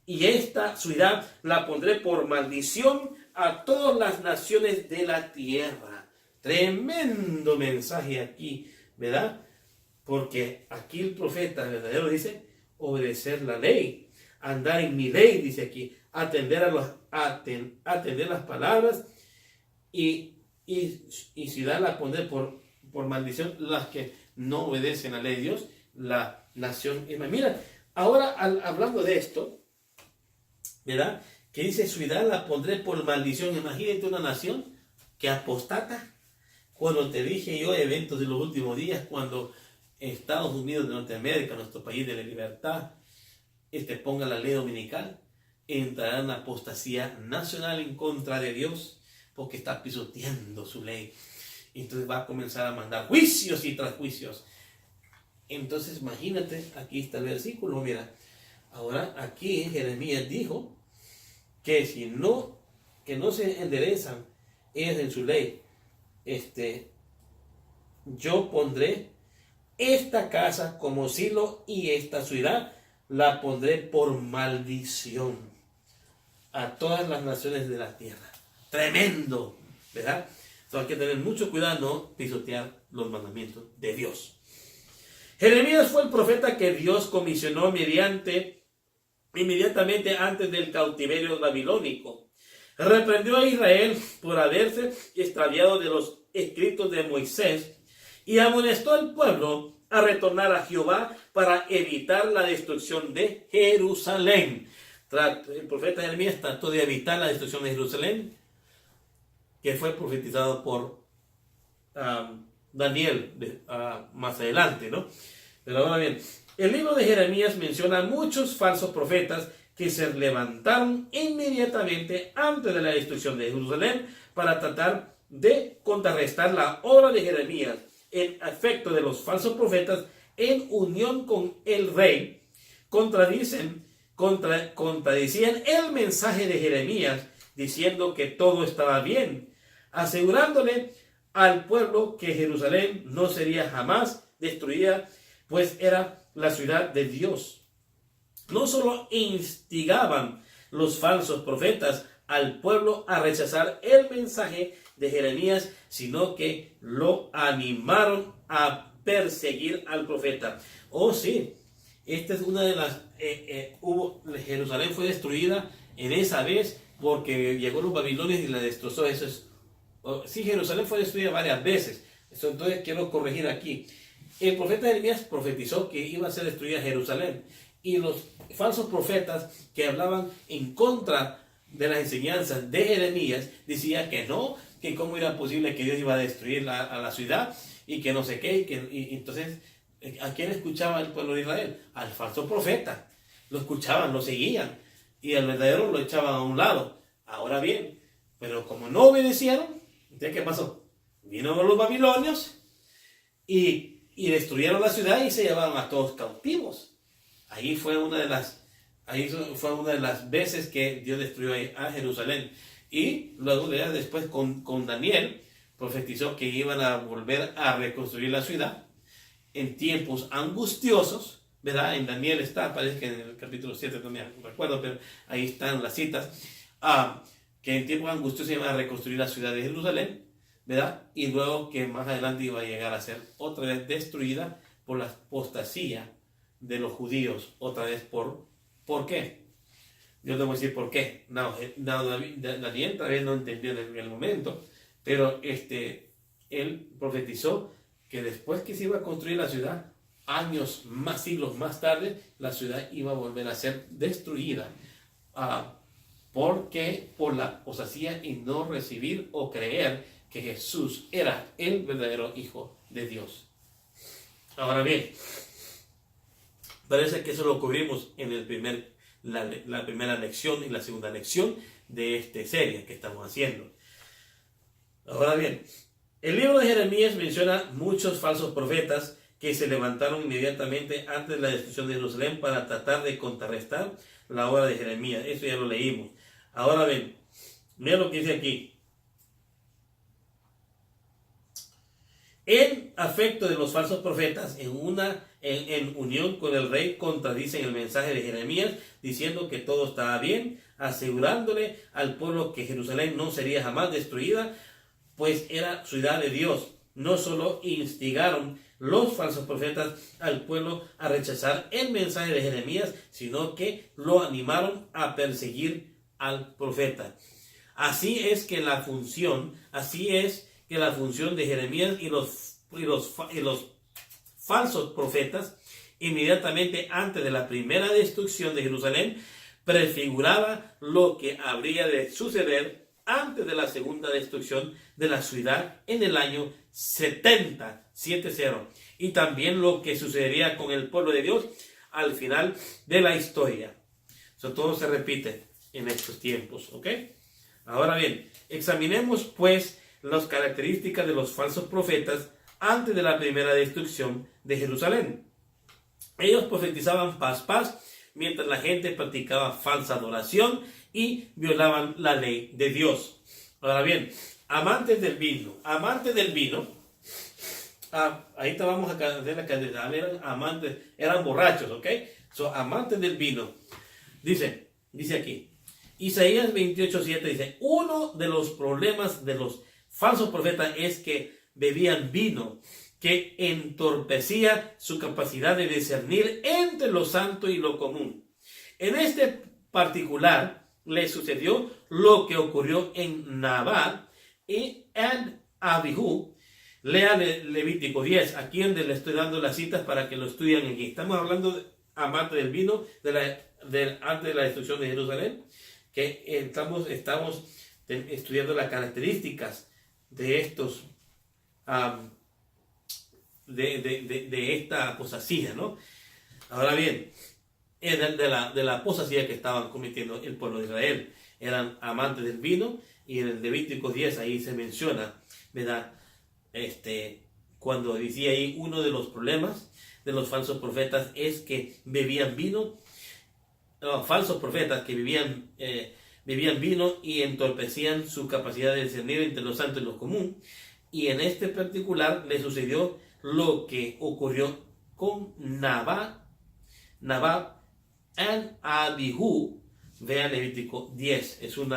esta ciudad la pondré por maldición a todas las naciones de la tierra. Tremendo mensaje aquí, ¿verdad? Porque aquí el profeta verdadero dice obedecer la ley, andar en mi ley, dice aquí, atender las palabras y ciudad la pondré por maldición las que no obedecen la ley de Dios, la nación. Mira, ahora hablando de esto, ¿verdad? Que dice ciudad la pondré por maldición. Imagínate una nación que apostata. Cuando te dije yo eventos de los últimos días, cuando Estados Unidos de Norteamérica, nuestro país de la libertad, ponga la ley dominical, entrará en apostasía nacional en contra de Dios, porque está pisoteando su ley. Entonces va a comenzar a mandar juicios y tras juicios. Entonces imagínate, aquí está el versículo, mira. Ahora aquí Jeremías dijo que que no se enderezan ellos en su ley, yo pondré esta casa como Silo y esta ciudad la pondré por maldición a todas las naciones de la tierra. Tremendo, ¿verdad? Entonces hay que tener mucho cuidado, no pisotear los mandamientos de Dios. Jeremías fue el profeta que Dios comisionó inmediatamente antes del cautiverio babilónico. Reprendió a Israel por haberse extraviado de los escritos de Moisés y amonestó al pueblo a retornar a Jehová para evitar la destrucción de Jerusalén. El profeta Jeremías trató de evitar la destrucción de Jerusalén, que fue profetizado por Daniel más adelante, ¿no? Pero ahora bien, el libro de Jeremías menciona muchos falsos profetas que se levantaron inmediatamente antes de la destrucción de Jerusalén para tratar de contrarrestar la obra de Jeremías. En efecto, de los falsos profetas, en unión con el rey, contradecían el mensaje de Jeremías, diciendo que todo estaba bien, asegurándole al pueblo que Jerusalén no sería jamás destruida, pues era la ciudad de Dios. No solo instigaban los falsos profetas al pueblo a rechazar el mensaje de Jeremías, sino que lo animaron a perseguir al profeta. Oh sí, esta es una de las... Jerusalén fue destruida en esa vez porque llegó los babilonios y la destrozó. Sí, Jerusalén fue destruida varias veces. Entonces quiero corregir aquí. El profeta Jeremías profetizó que iba a ser destruida Jerusalén. Y los falsos profetas que hablaban en contra de las enseñanzas de Jeremías decían que no, que cómo era posible que Dios iba a destruir a la ciudad y que no sé qué. Y entonces, ¿a quién escuchaba el pueblo de Israel? Al falso profeta. Lo escuchaban, lo seguían y al verdadero lo echaban a un lado. Ahora bien, pero como no obedecieron, ¿qué pasó? Vinieron los babilonios y destruyeron la ciudad y se llevaron a todos cautivos. Ahí fue una de las veces que Dios destruyó a Jerusalén. Y luego después con Daniel profetizó que iban a volver a reconstruir la ciudad en tiempos angustiosos, ¿verdad? En Daniel está, parece que en el capítulo 7 no me recuerdo, pero ahí están las citas, que en tiempos angustiosos iban a reconstruir la ciudad de Jerusalén, ¿verdad? Y luego que más adelante iba a llegar a ser otra vez destruida por la apostasía de los judíos, otra vez ¿por qué? Yo te voy a decir por qué. Daniel tal vez no entendió en el momento, pero él profetizó que después que se iba a construir la ciudad, siglos más tarde, la ciudad iba a volver a ser destruida. Porque por la apostasía y no recibir o creer que Jesús era el verdadero Hijo de Dios. Ahora bien, parece que eso lo cubrimos en la primera lección y la segunda lección de esta serie que estamos haciendo. Ahora bien, el libro de Jeremías menciona muchos falsos profetas que se levantaron inmediatamente antes de la destrucción de Jerusalén para tratar de contrarrestar la obra de Jeremías. Eso ya lo leímos. Ahora bien, mira lo que dice aquí. El afecto de los falsos profetas en unión con el rey contradicen el mensaje de Jeremías diciendo que todo estaba bien, asegurándole al pueblo que Jerusalén no sería jamás destruida, pues era ciudad de Dios. No solo instigaron los falsos profetas al pueblo a rechazar el mensaje de Jeremías, sino que lo animaron a perseguir al profeta. Así es que la función de Jeremías y los falsos profetas, inmediatamente antes de la primera destrucción de Jerusalén, prefiguraba lo que habría de suceder antes de la segunda destrucción de la ciudad en el año 70, y también lo que sucedería con el pueblo de Dios al final de la historia. Todo se repite en estos tiempos, ¿ok? Ahora bien, examinemos pues las características de los falsos profetas antes de la primera destrucción de Jerusalén. Ellos profetizaban paz, mientras la gente practicaba falsa adoración y violaban la ley de Dios. Ahora bien, amantes del vino, ahí te vamos a hacer la cadena, eran borrachos, ¿ok? Amantes del vino. Dice aquí, Isaías 28:7 dice, uno de los problemas de los falsos profetas es que bebían vino que entorpecía su capacidad de discernir entre lo santo y lo común. En este particular le sucedió lo que ocurrió en Nabal y en Abihu. Lea Levítico 10, aquí donde le estoy dando las citas para que lo estudien aquí. Estamos hablando de amante del vino antes de la destrucción de Jerusalén, que estamos estudiando las características de estos de esta apostasía, ¿no? Ahora bien, de la apostasía que estaban cometiendo el pueblo de Israel, eran amantes del vino, y en el Levítico 10 ahí se menciona, ¿verdad? Cuando decía ahí, uno de los problemas de los falsos profetas es que bebían vino, falsos profetas que bebían vino y entorpecían su capacidad de discernir entre lo santo y lo común. Y en este particular le sucedió lo que ocurrió con Nabal y Abihu. Vean Levítico 10. Es un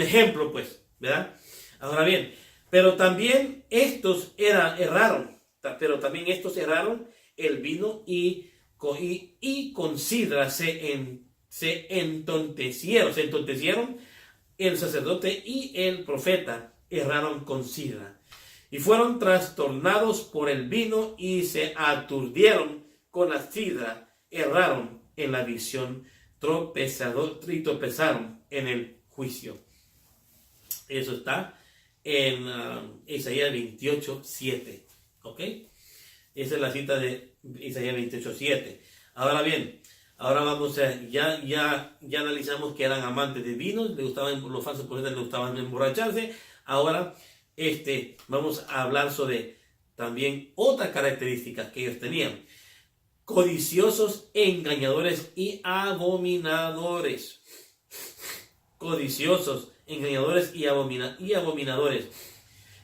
ejemplo, pues, ¿verdad? Ahora bien, pero también estos erraron el vino y con sidra se entontecieron el sacerdote y el profeta. Erraron con sidra y fueron trastornados por el vino y se aturdieron con la sidra. Erraron en la visión, tropezaron en el juicio. Eso está en Isaías 28:7. ¿Ok? Esa es la cita de Isaías 28:7. Ahora bien, vamos a, ya analizamos que eran amantes de vinos, los falsos profetas les gustaban emborracharse. Ahora, vamos a hablar sobre también otras características que ellos tenían. Codiciosos, engañadores y abominadores. codiciosos, engañadores y abominadores.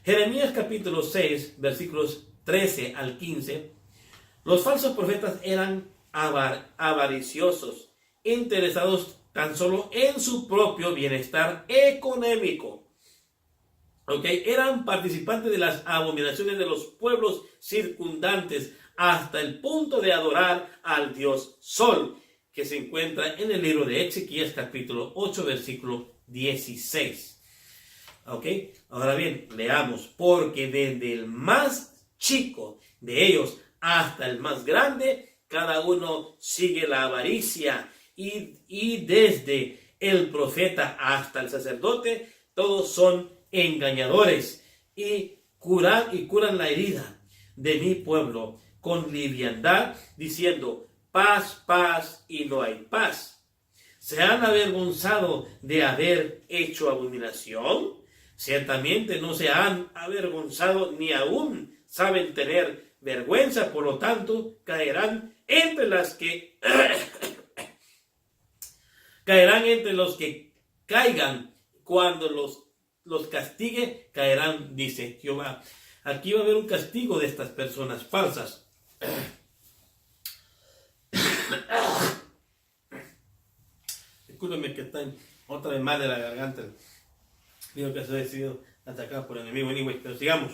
Jeremías capítulo 6, versículos 13 al 15. Los falsos profetas eran avariciosos, interesados tan solo en su propio bienestar económico. Eran participantes de las abominaciones de los pueblos circundantes hasta el punto de adorar al dios Sol, que se encuentra en el libro de Ezequiel capítulo 8 versículo 16. Ahora bien, leamos: porque desde el más chico de ellos hasta el más grande, cada uno sigue la avaricia, y desde el profeta hasta el sacerdote, todos son engañadores y curan la herida de mi pueblo con liviandad, diciendo paz, paz, y no hay paz. ¿Se han avergonzado de haber hecho abominación? Ciertamente no se han avergonzado, ni aún saben tener vergüenza. Por lo tanto, caerán entre los que caigan. Cuando los castigue, caerán, dice Jehová. Aquí va a haber un castigo de estas personas falsas. Discúlpeme que está otra vez mal de la garganta. Digo que se ha sido atacado por el enemigo. Anyway, pero sigamos.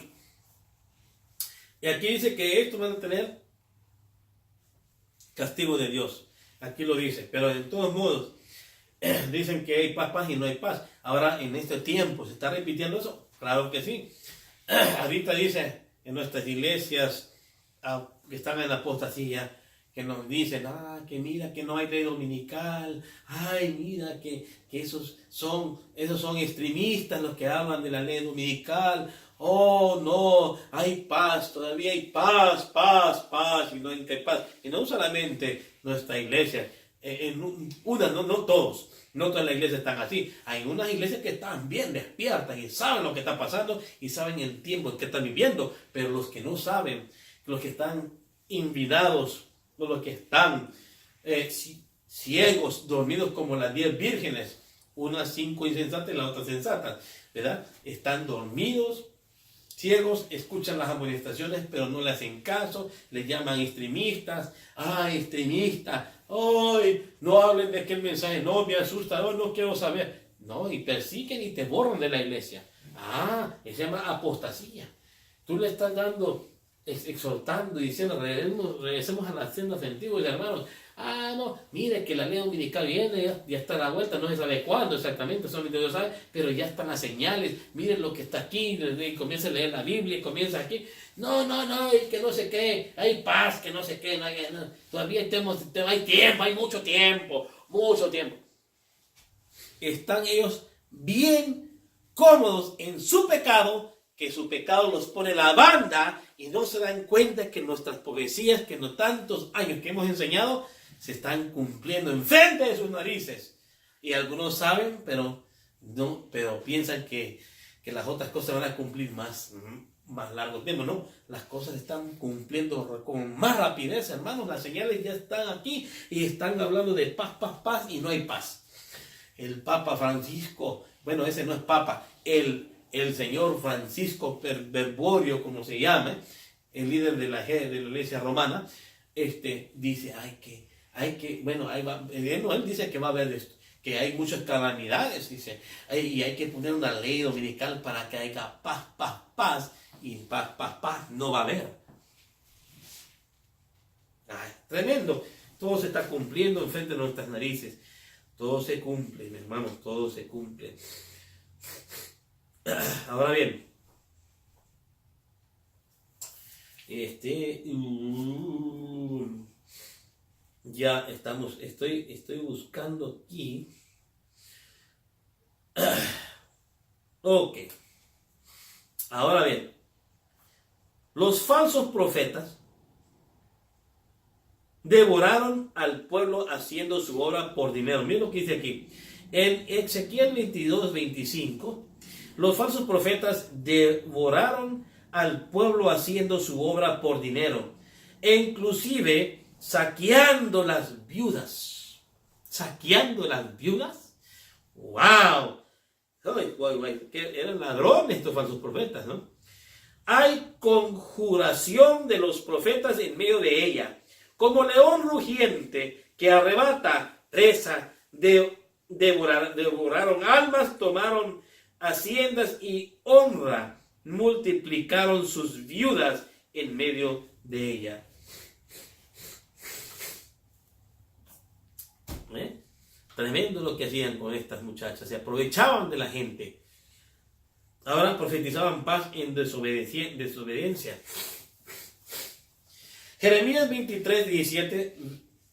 Y aquí dice que estos van a tener castigo de Dios. Aquí lo dice. Pero en todos modos, dicen que hay paz, paz, y no hay paz. Ahora, en este tiempo, ¿se está repitiendo eso? Claro que sí. Ahorita dice en nuestras iglesias que están en la apostasía, que nos dicen, que mira que no hay ley dominical, mira que esos son extremistas los que hablan de la ley dominical. Oh, no, hay paz, todavía hay paz, y no hay paz. Y no solamente nuestra iglesia, no todos. No todas las iglesias están así. Hay unas iglesias que están bien despiertas y saben lo que está pasando y saben el tiempo en que están viviendo. Pero los que no saben, los que están invidados, los que están ciegos, dormidos como las 10 vírgenes, unas 5 insensatas y la otra sensata, ¿verdad? Están dormidos, ciegos, escuchan las amonestaciones, pero no le hacen caso, les llaman extremistas. Extremista, no hablen de aquel mensaje, no, me asusta, no quiero saber. No, y persiguen y te borran de la iglesia. Se llama apostasía. Tú le estás dando, exhortando y diciendo, regresemos a las sendas antiguas, hermanos. No, mire que la ley dominical viene, ya está a la vuelta, no se sabe cuándo exactamente, solamente Dios sabe, pero ya están las señales. Miren lo que está aquí, comienza a leer la Biblia, comienza aquí. No, y que no sé qué, hay paz, que no sé qué, no, todavía hay tiempo, hay mucho tiempo. Están ellos bien cómodos en su pecado, que su pecado los pone la banda, y no se dan cuenta que nuestras profecías, que no tantos años que hemos enseñado, se están cumpliendo enfrente de sus narices. Y algunos saben, pero piensan que las otras cosas van a cumplir más largo tiempo. No, las cosas están cumpliendo con más rapidez, hermanos. Las señales ya están aquí y están hablando de paz, y no hay paz. El Papa Francisco, bueno, ese no es Papa, el señor Francisco Bergoglio, como se llama, el líder de la iglesia romana, dice, él dice que va a haber esto, que hay muchas calamidades, dice, y hay que poner una ley dominical para que haya paz, y paz no va a haber. Tremendo. Todo se está cumpliendo enfrente de nuestras narices. Todo se cumple, mis hermanos, todo se cumple. Ahora bien, ya estamos, estoy buscando aquí. Ok. Ahora bien, los falsos profetas devoraron al pueblo haciendo su obra por dinero. Miren lo que dice aquí. En Ezequiel 22:25, los falsos profetas devoraron al pueblo haciendo su obra por dinero, e inclusive saqueando las viudas. ¿Saqueando las viudas? ¡Wow! Que eran ladrones estos falsos profetas, ¿no? Hay conjuración de los profetas en medio de ella. Como león rugiente que arrebata presa, devoraron almas, tomaron haciendas y honra, multiplicaron sus viudas en medio de ella. Tremendo lo que hacían con estas muchachas, se aprovechaban de la gente. Ahora profetizaban paz en desobediencia. Jeremías 23, 17,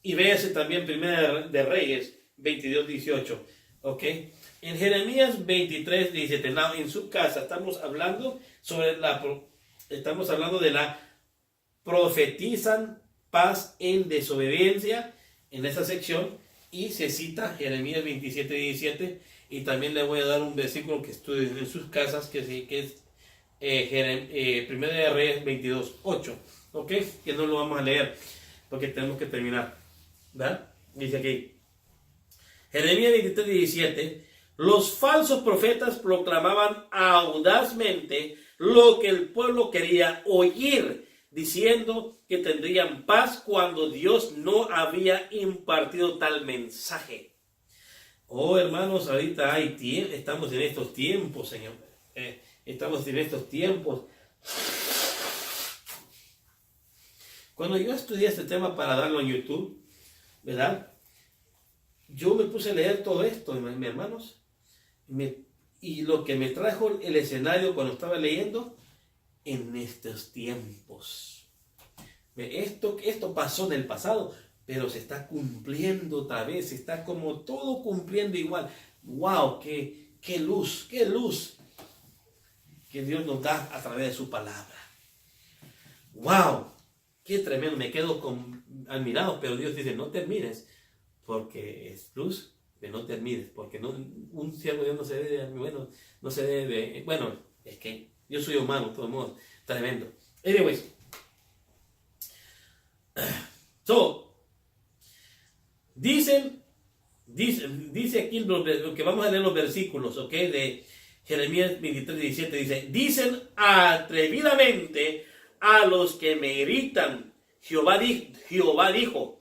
y véase también Primera de Reyes 22, 18. ¿Ok? En Jeremías 23, 17, en su casa estamos hablando de la profetizan paz en desobediencia en esa sección, y se cita Jeremías 27, 17, y también le voy a dar un versículo que estudien en sus casas, que es Primera de Reyes 22, 8. ¿Ok? Que no lo vamos a leer porque tenemos que terminar, ¿verdad? Dice aquí, Jeremías 23, 17, los falsos profetas proclamaban audazmente lo que el pueblo quería oír, diciendo que tendrían paz cuando Dios no había impartido tal mensaje. Oh, hermanos, ahorita estamos en estos tiempos, Señor. Estamos en estos tiempos. Cuando yo estudié este tema para darlo en YouTube, ¿verdad? Yo me puse a leer todo esto, mis hermanos, y lo que me trajo el escenario cuando estaba leyendo, en estos tiempos. Esto pasó en el pasado, pero se está cumpliendo otra vez, está como todo cumpliendo igual. ¡Wow! ¡Qué luz! ¡Qué luz! Que Dios nos da a través de su palabra. ¡Wow! ¡Qué tremendo! Me quedo admirado, pero Dios dice, no te admires, porque es luz, de no te admires, porque un siervo de Dios no se debe, bueno, es que yo soy humano, de todos modos, tremendo. Anyways, dice aquí lo que vamos a leer los versículos, ¿ok? De Jeremías 23, 17, dice, dicen atrevidamente a los que me irritan, Jehová dijo,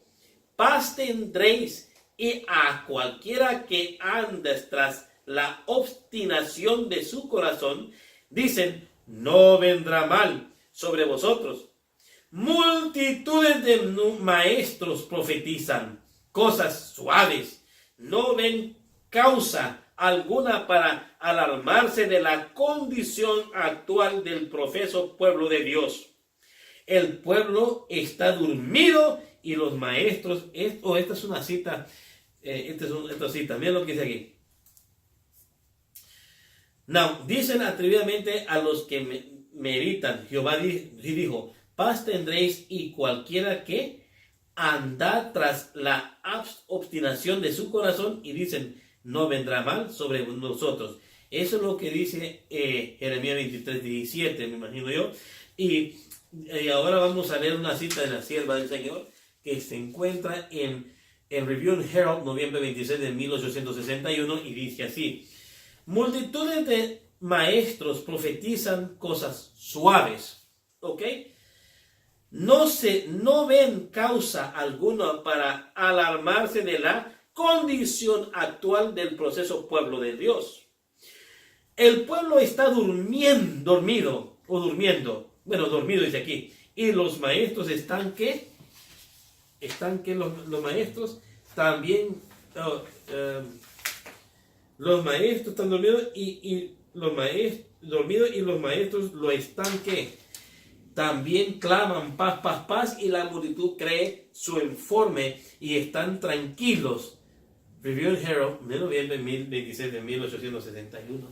paz tendréis, y a cualquiera que anda tras la obstinación de su corazón, dicen, no vendrá mal sobre vosotros. Multitudes de maestros profetizan cosas suaves, no ven causa alguna para alarmarse de la condición actual del profeso pueblo de Dios. El pueblo está dormido y los maestros, esta es una cita, esta cita, miren lo que dice aquí. Dicen atrevidamente a los que me irritan, Jehová dijo, paz tendréis, y cualquiera que anda tras la obstinación de su corazón, y dicen, no vendrá mal sobre nosotros. Eso es lo que dice Jeremías 23, 17, me imagino yo. Y ahora vamos a leer una cita de la sierva del Señor que se encuentra en Review and Herald, noviembre 26 de 1861, y dice así: multitudes de maestros profetizan cosas suaves, ¿ok? No ven causa alguna para alarmarse de la condición actual del proceso pueblo de Dios. El pueblo está durmiendo, dice aquí, y los maestros están ¿qué? Los maestros también, los maestros están dormidos y los maestros lo están ¿qué? También claman paz, paz, paz, y la multitud cree su informe y están tranquilos. Review and Herald, de noviembre 26 de 1861.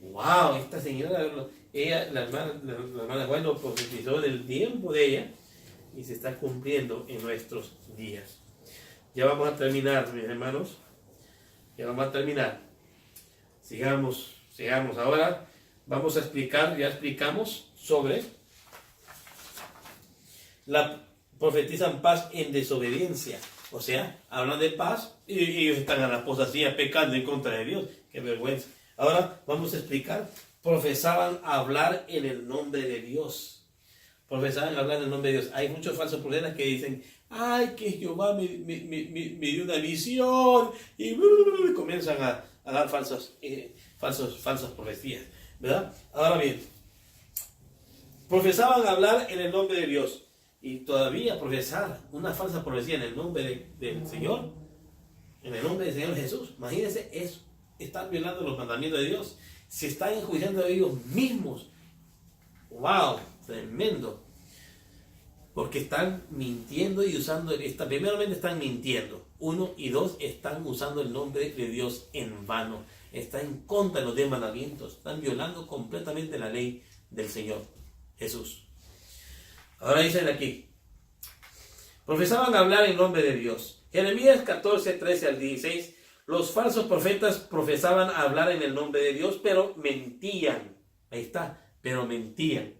Wow, esta señora, la hermana Juan lo profetizó del tiempo de ella y se está cumpliendo en nuestros días. Ya vamos a terminar, mis hermanos. Ya vamos a terminar. Sigamos. Ahora vamos a explicar, ya explicamos sobre la profetizan paz en desobediencia. O sea, hablan de paz y ellos están a la apostasía pecando en contra de Dios. Qué vergüenza. Ahora vamos a explicar. Profesaban hablar en el nombre de Dios. Profesaban hablar en el nombre de Dios. Hay muchos falsos profetas que dicen, ay, que Jehová me dio una visión. Y comienzan a dar falsas profecías. ¿Verdad? Ahora bien, profesaban hablar en el nombre de Dios. Y todavía profesar una falsa profecía en el nombre del Señor, en el nombre del Señor Jesús, imagínense eso, están violando los mandamientos de Dios, se están enjuiciando a ellos mismos. ¡Wow! Tremendo. Porque están mintiendo y usando, primeramente están mintiendo, 1 y 2, están usando el nombre de Dios en vano, están en contra de los 10 mandamientos, están violando completamente la ley del Señor Jesús. Ahora dicen aquí, profesaban hablar en nombre de Dios. Jeremías 14, 13 al 16, los falsos profetas profesaban hablar en el nombre de Dios, pero mentían. Ahí está, pero mentían.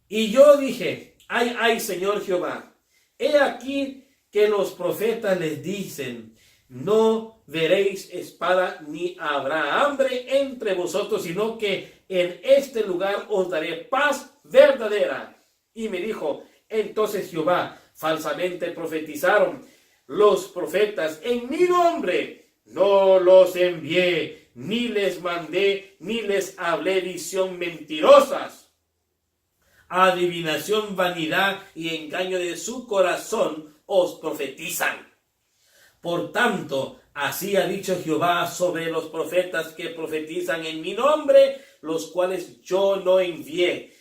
Y yo dije, ay, Señor Jehová, he aquí que los profetas les dicen, no veréis espada ni habrá hambre entre vosotros, sino que en este lugar os daré paz verdadera. Y me dijo, entonces Jehová, falsamente profetizaron los profetas en mi nombre. No los envié, ni les mandé, ni les hablé visión mentirosas. Adivinación, vanidad y engaño de su corazón os profetizan. Por tanto, así ha dicho Jehová sobre los profetas que profetizan en mi nombre, los cuales yo no envié.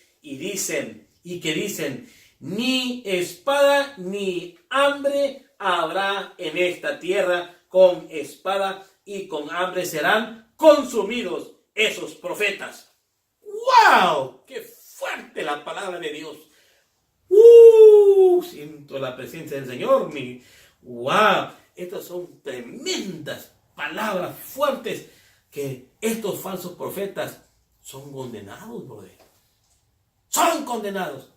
Y que dicen, ni espada ni hambre habrá en esta tierra, con espada y con hambre serán consumidos esos profetas. ¡Wow! ¡Qué fuerte la palabra de Dios! Siento la presencia del Señor. ¡Wow! Estas son tremendas palabras fuertes que estos falsos profetas son condenados, brother. Son condenados.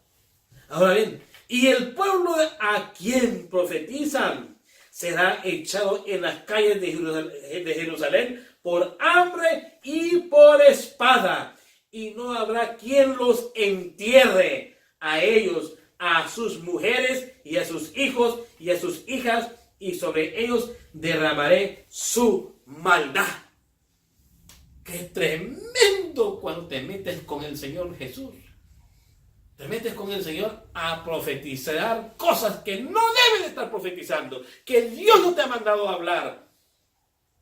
Ahora bien, y el pueblo a quien profetizan será echado en las calles de Jerusalén por hambre y por espada, y no habrá quien los entierre a ellos, a sus mujeres y a sus hijos y a sus hijas, y sobre ellos derramaré su maldad. ¡Qué tremendo cuando te metes con el Señor Jesús! Te metes con el Señor a profetizar cosas que no deben estar profetizando, que Dios no te ha mandado a hablar.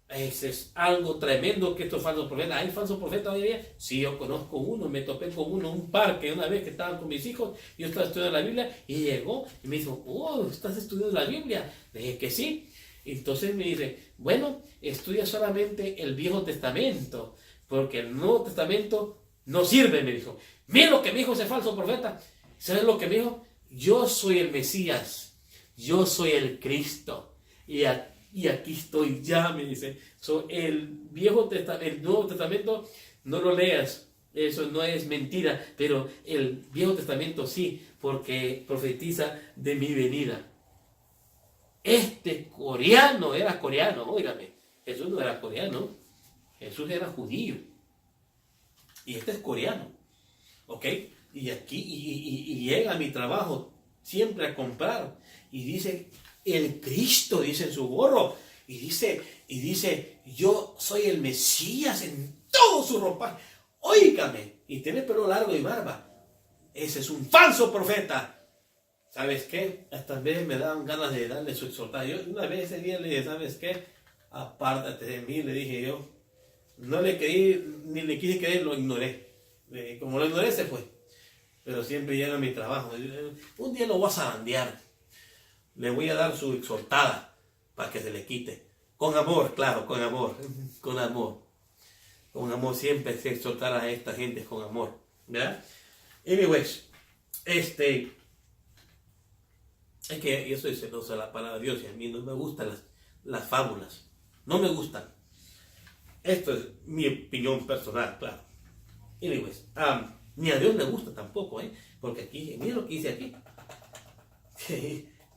Ese es algo tremendo que estos falsos profetas. ¿Hay falsos profetas hoy en día? Sí, yo conozco uno, me topé con uno en un parque una vez que estaban con mis hijos, yo estaba estudiando la Biblia y llegó y me dijo, oh, ¿estás estudiando la Biblia? Le dije que sí. Entonces me dice, bueno, estudia solamente el Viejo Testamento, porque el Nuevo Testamento no sirve, me dijo. Mira lo que me dijo ese falso profeta. ¿Sabes lo que me dijo? Yo soy el Mesías, yo soy el Cristo, y aquí estoy ya, me dice. El Nuevo Testamento no lo leas, eso no es mentira, pero el Viejo Testamento sí, porque profetiza de mi venida. Este coreano era coreano, óigame. Jesús no era coreano, Jesús era judío. Y este es coreano, ¿ok? Y aquí y llega a mi trabajo siempre a comprar y dice, el Cristo, dice en su gorro, y dice, yo soy el Mesías en todo su ropaje. Óigame, y tiene pelo largo y barba. Ese es un falso profeta. ¿Sabes qué? Hasta veces me daban ganas de darle su exhortada. Yo una vez ese día le dije, ¿sabes qué? Apártate de mí, le dije yo. No le creí, ni le quise creer, lo ignoré. Como lo ignoré, se fue. Pero siempre llega a mi trabajo. Un día lo voy a zarandear. Le voy a dar su exhortada para que se le quite. Con amor, claro, con amor. Con amor. Con amor siempre se exhortar a esta gente con amor. ¿Verdad? Anyways, es que yo soy celoso de la palabra de Dios y a mí no me gustan las fábulas. No me gustan. Esto es mi opinión personal, claro. Anyways, ni a Dios le gusta tampoco, porque aquí, mira lo que dice aquí.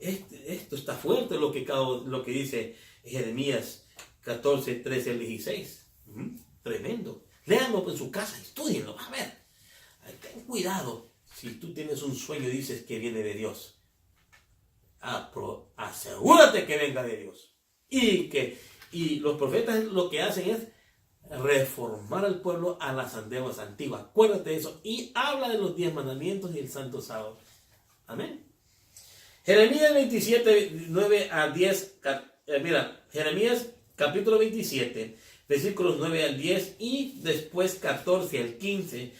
esto está fuerte lo que dice Jeremías 14, 13 al 16. Tremendo. Léanlo en su casa, estudienlo, a ver. Ten cuidado si tú tienes un sueño y dices que viene de Dios. Asegúrate que venga de Dios. Y los profetas lo que hacen es reformar al pueblo a las andadas antiguas. Acuérdate de eso. Y habla de los 10 mandamientos y el santo sábado. Amén. Jeremías 27, 9 a 10. Jeremías capítulo 27, versículos 9 al 10 y después 14 al 15.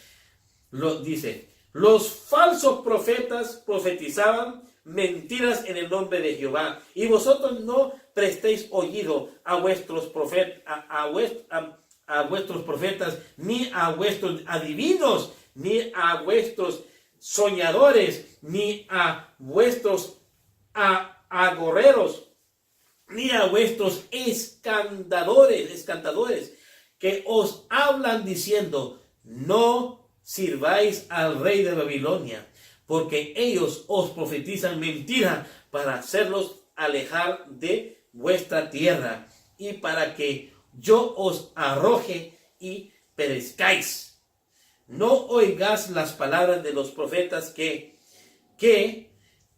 Dice: los falsos profetas profetizaban mentiras en el nombre de Jehová, y vosotros no prestéis oído a vuestros profetas, a vuestros profetas, ni a vuestros adivinos, ni a vuestros soñadores, ni a vuestros agorreros, ni a vuestros escandadores, que os hablan diciendo: no sirváis al rey de Babilonia, porque ellos os profetizan mentira para hacerlos alejar de vuestra tierra, y para que yo os arroje y perezcáis. No oigáis las palabras de los profetas que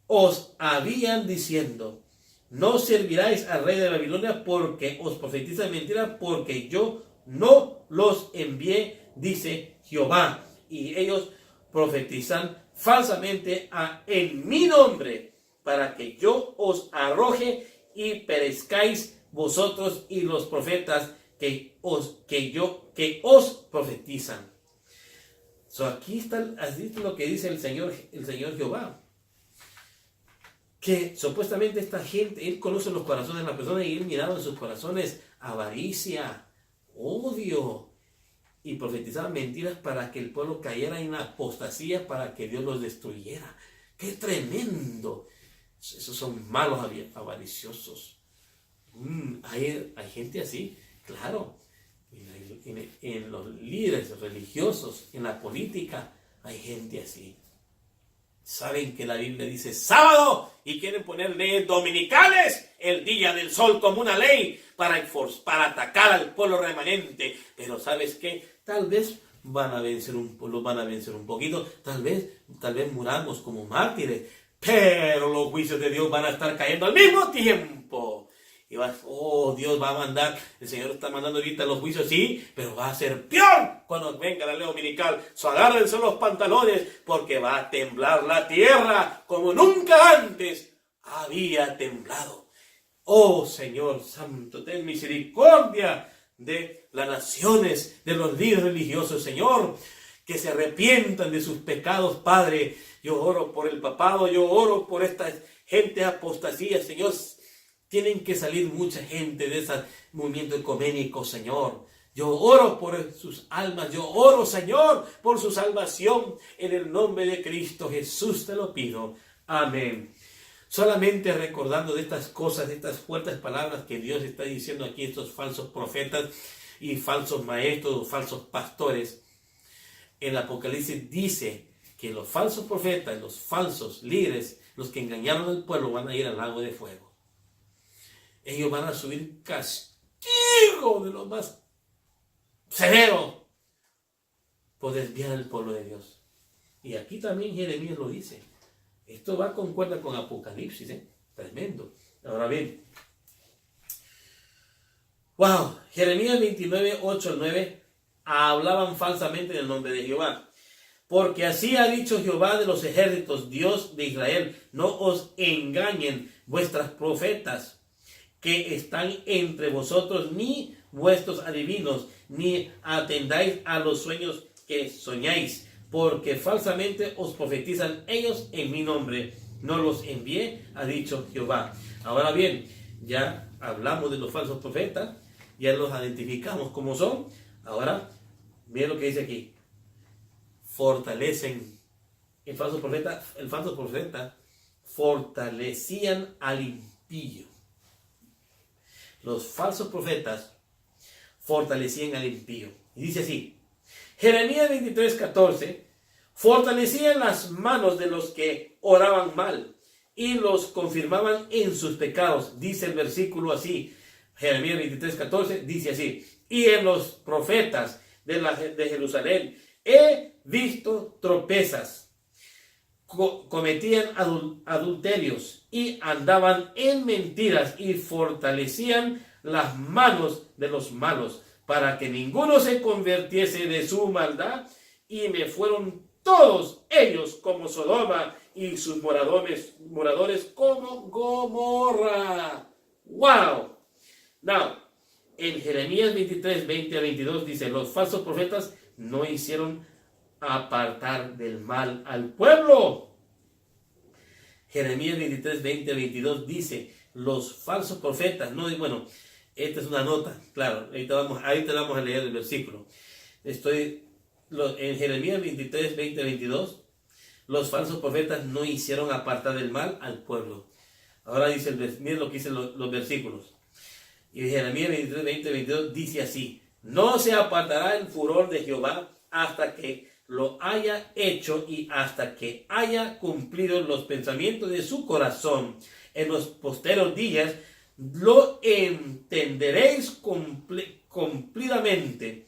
os habían diciendo: no serviráis al rey de Babilonia, porque os profetizan mentira, porque yo no los envié, dice Jehová. Y ellos profetizan falsamente en mi nombre, para que yo os arroje y perezcáis vosotros y los profetas que os profetizan. Aquí está lo que dice el Señor Jehová. Que supuestamente esta gente, Él conoce los corazones de las personas, y Él miraba en sus corazones avaricia, odio, y profetizaba mentiras para que el pueblo cayera en la apostasía, para que Dios los destruyera. ¡Qué tremendo! Esos son malos avariciosos. Hay gente así, claro. En los líderes religiosos, en la política, hay gente así. Saben que la Biblia dice sábado y quieren poner leyes dominicales, el día del sol, como una ley para atacar al pueblo remanente. Pero ¿sabes qué? Tal vez van a vencer un poquito, tal vez muramos como mártires, pero los juicios de Dios van a estar cayendo al mismo tiempo. Y Dios va a mandar, el Señor está mandando ahorita los juicios, sí, pero va a ser peor cuando venga la ley dominical. Agárrense los pantalones, porque va a temblar la tierra como nunca antes había temblado. Oh Señor Santo, ten misericordia de las naciones, de los líderes religiosos, Señor, que se arrepientan de sus pecados, Padre. Yo oro por el papado, yo oro por esta gente apostasía, Señor. Tienen que salir mucha gente de ese movimiento ecuménico, Señor. Yo oro por sus almas, yo oro, Señor, por su salvación. En el nombre de Cristo Jesús te lo pido. Amén. Solamente recordando de estas cosas, de estas fuertes palabras que Dios está diciendo aquí, estos falsos profetas y falsos maestros, falsos pastores. El Apocalipsis dice que los falsos profetas, los falsos líderes, los que engañaron al pueblo, van a ir al lago de fuego. Ellos van a subir castigo de lo más severo por desviar al pueblo de Dios. Y aquí también Jeremías lo dice. Esto va concuerda con Apocalipsis, tremendo. Ahora bien, wow, Jeremías 29, 8 al 9, hablaban falsamente en el nombre de Jehová. Porque así ha dicho Jehová de los ejércitos, Dios de Israel: no os engañen vuestras profetas que están entre vosotros, ni vuestros adivinos, ni atendáis a los sueños que soñáis, porque falsamente os profetizan ellos en mi nombre. No los envié, ha dicho Jehová. Ahora bien, ya hablamos de los falsos profetas, ya los identificamos como son. Ahora, miren lo que dice aquí. Fortalecen. El falso profeta fortalecían al impío. Los falsos profetas fortalecían al impío. Y dice así, Jeremías 23, 14, fortalecían las manos de los que oraban mal y los confirmaban en sus pecados. Dice el versículo así, Jeremías 23:14, dice así: y en los profetas de Jerusalén he visto tropezas, cometían adulterios y andaban en mentiras y fortalecían las manos de los malos, para que ninguno se convirtiese de su maldad, y me fueron todos ellos como Sodoma y sus moradores como Gomorra. ¡Wow! Now, en Jeremías 23, 20 a 22 dice: los falsos profetas no hicieron apartar del mal al pueblo. Jeremías 23, 20 a 22 dice: los falsos profetas, no, bueno, esta es una nota, claro, ahorita vamos a leer el versículo. En Jeremías 23, 20 a 22, los falsos profetas no hicieron apartar del mal al pueblo. Ahora dice, miren lo que dicen los versículos. Y Jeremías 23, 20 a 22 dice así: no se apartará el furor de Jehová hasta que lo haya hecho y hasta que haya cumplido los pensamientos de su corazón. En los posteros días lo entenderéis cumplidamente,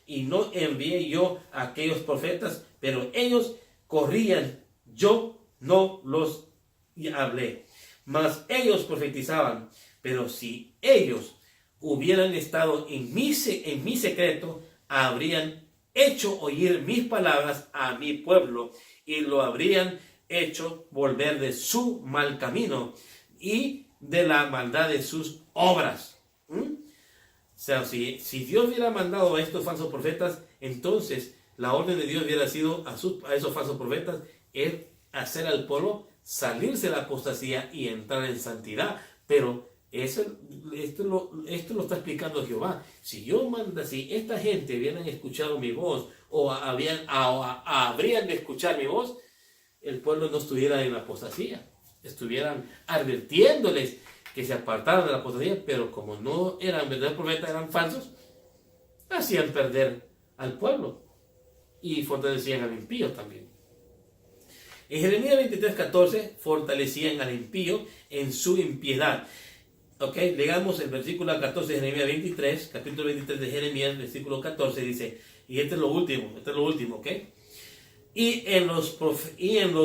y no envié yo a aquellos profetas, pero ellos corrían, yo no los hablé. Mas ellos profetizaban. Pero si ellos hubieran estado en mi secreto, habrían hecho oír mis palabras a mi pueblo, y lo habrían hecho volver de su mal camino y de la maldad de sus obras. O sea, si Dios hubiera mandado a estos falsos profetas, entonces la orden de Dios hubiera sido a esos falsos profetas es hacer al pueblo salirse de la apostasía y entrar en santidad. Pero esto lo está explicando Jehová. Si esta gente hubieran escuchado mi voz, o habrían de escuchar mi voz, el pueblo no estuviera en la apostasía. Estuvieran advirtiéndoles que se apartaran de la apostasía, pero como no eran verdaderos profetas, eran falsos, hacían perder al pueblo y fortalecían al impío también. En Jeremías 23:14, fortalecían al impío en su impiedad. Ok, leamos el versículo 14 de Jeremías 23, capítulo 23 de Jeremías, versículo 14, dice, y este es lo último, ok. Y en los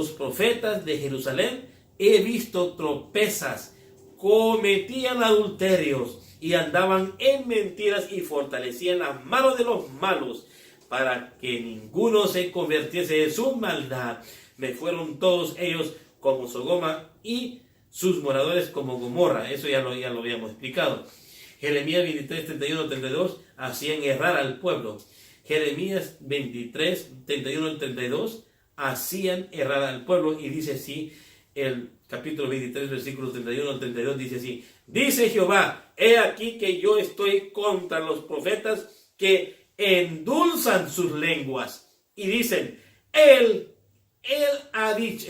profetas de Jerusalén he visto tropezas, cometían adulterios y andaban en mentiras y fortalecían las manos de los malos, para que ninguno se convirtiese de su maldad. Me fueron todos ellos como Sodoma y sus moradores como Gomorra. Eso ya lo habíamos explicado. Jeremías 23, 31, 32 hacían errar al pueblo. Jeremías 23, 31 al 32 hacían errar al pueblo, y dice así el capítulo 23, versículos 31 al 32, dice así: dice Jehová, he aquí que yo estoy contra los profetas que endulzan sus lenguas y dicen, él ha dicho,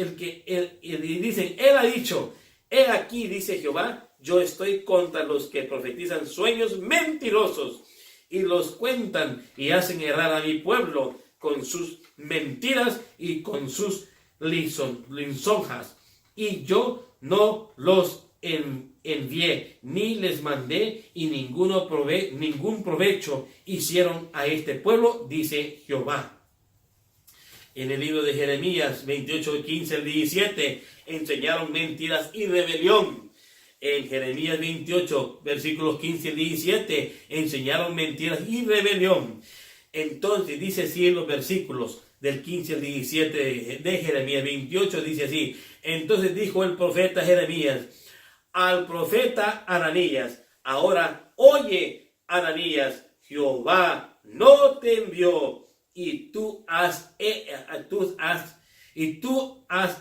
he aquí, dice Jehová, yo estoy contra los que profetizan sueños mentirosos y los cuentan y hacen errar a mi pueblo con sus mentiras y con sus lisonjas. Y yo no los envié, ni les mandé, y ningún provecho hicieron a este pueblo, dice Jehová. En el libro de Jeremías 28, 15 al 17, enseñaron mentiras y rebelión. En Jeremías 28, versículos 15 al 17, enseñaron mentiras y rebelión. Entonces dice así en los versículos del 15 al 17 de Jeremías 28, dice así: entonces dijo el profeta Jeremías al profeta Ananías: ahora oye, Ananías, Jehová no te envió, y tú has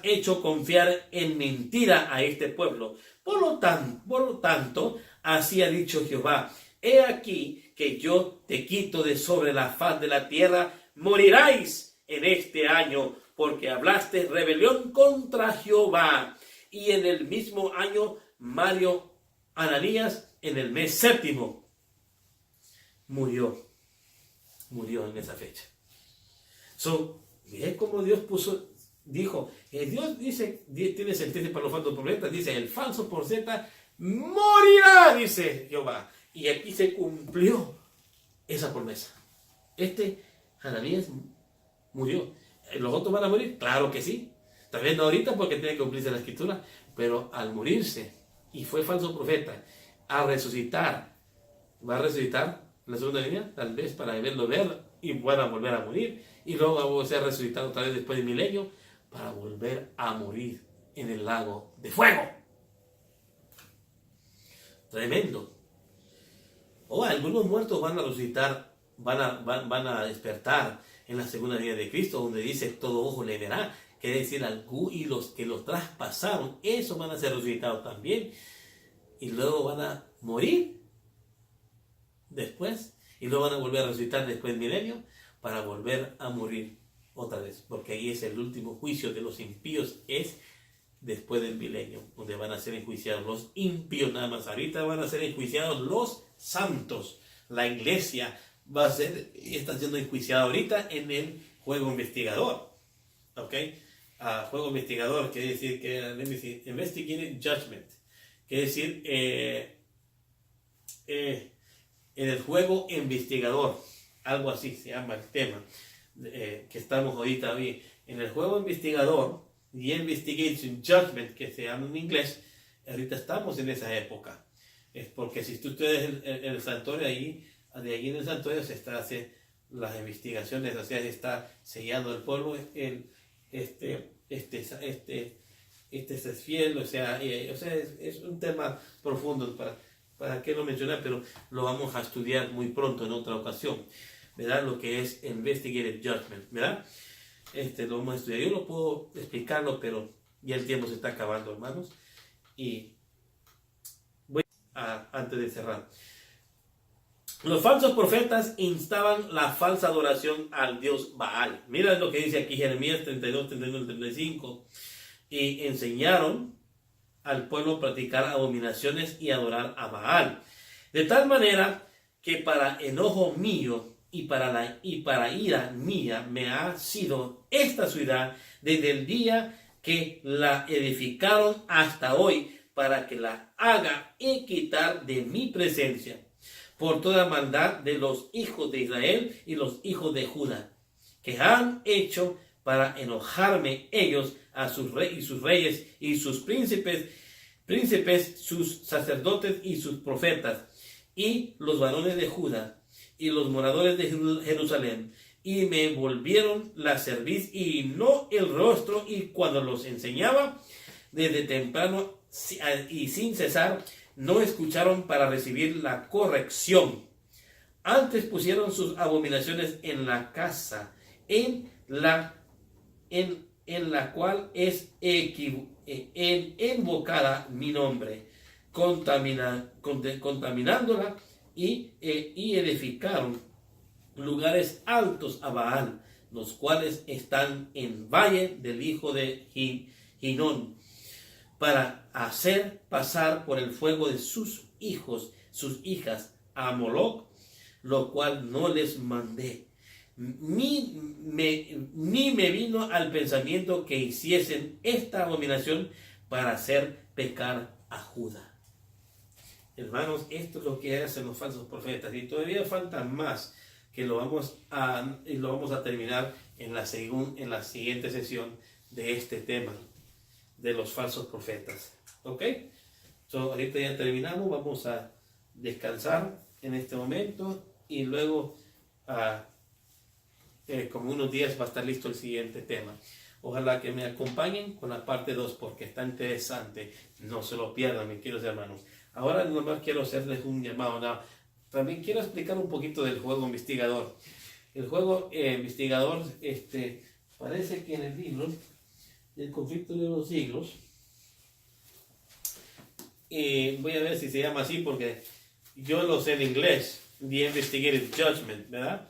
hecho confiar en mentira a este pueblo. Por lo tanto, así ha dicho Jehová: he aquí que yo te quito de sobre la faz de la tierra, moriráis en este año, porque hablaste rebelión contra Jehová. Y en el mismo año, Ananías, en el mes séptimo, murió en esa fecha. Miren cómo Dios dijo, Dios dice, tiene sentencia para los falsos profetas, dice, el falso profeta morirá, dice Jehová. Y aquí se cumplió esa promesa. Ananías murió. ¿Los otros van a morir? Claro que sí. Tal vez no ahorita porque tiene que cumplirse la escritura, pero al morirse, y fue falso profeta, a resucitar, va a resucitar en la segunda línea, tal vez para verlo ver y van a volver a morir, y luego va a ser resucitado otra vez después de milenio para volver a morir en el lago de fuego. Tremendo. O algunos muertos van a resucitar, van a despertar en la segunda venida de Cristo, donde dice todo ojo le verá, quiere decir y los que los traspasaron, esos van a ser resucitados también, y luego van a morir después, y luego van a volver a resucitar después del milenio, para volver a morir otra vez, porque ahí es el último juicio de los impíos, es después del milenio, donde van a ser enjuiciados los impíos nada más. Ahorita van a ser enjuiciados los santos. La iglesia está siendo enjuiciada ahorita en el juego investigador. ¿Ok? Juego investigador quiere decir que investigative judgment. Quiere decir en el juego investigador. Algo así se llama el tema que estamos ahorita bien. En el juego investigador y Investigation Judgment, que se llama en inglés, ahorita estamos en esa época. Es porque si tú estás en el santuario, de allí en el santuario se está haciendo las investigaciones, o sea, se está sellando el polvo, este es fiel, o sea, es un tema profundo para qué lo mencionar, pero lo vamos a estudiar muy pronto en otra ocasión, ¿verdad? Lo que es Investigative Judgment, ¿verdad? Lo vamos a estudiar. Yo no puedo explicarlo, pero ya el tiempo se está acabando, hermanos. Y voy antes de cerrar. Los falsos profetas instaban la falsa adoración al dios Baal. Mira lo que dice aquí Jeremías 32, 31, 35. Y enseñaron al pueblo a practicar abominaciones y adorar a Baal. De tal manera que para enojo mío y para ira mía me ha sido esta ciudad desde el día que la edificaron hasta hoy, para que la haga y quitar de mi presencia por toda maldad de los hijos de Israel y los hijos de Judá, que han hecho para enojarme ellos a sus reyes y sus príncipes, sus sacerdotes y sus profetas, y los varones de Judá y los moradores de Jerusalén, y me volvieron la cerviz y no el rostro, y cuando los enseñaba desde temprano y sin cesar, no escucharon para recibir la corrección. Antes pusieron sus abominaciones en la casa, en la cual es invocada mi nombre, contaminándola, y edificaron lugares altos a Baal, los cuales están en valle del hijo de Hinón, para hacer pasar por el fuego de sus hijas a Moloch, lo cual no les mandé. Ni me vino al pensamiento que hiciesen esta abominación para hacer pecar a Judá. Hermanos, esto es lo que hacen los falsos profetas, y todavía falta más, que lo vamos a terminar en la siguiente sesión de este tema de los falsos profetas. ¿Ok? Ahorita ya terminamos, vamos a descansar en este momento, y luego como unos días va a estar listo el siguiente tema. Ojalá que me acompañen con la parte 2, porque está interesante. No se lo pierdan, mis queridos hermanos. Ahora nomás quiero hacerles un llamado. También quiero explicar un poquito del juego investigador. El juego investigador, parece que en el libro El conflicto de los siglos, voy a ver si se llama así, porque yo lo sé en inglés, The Investigative Judgment, ¿verdad?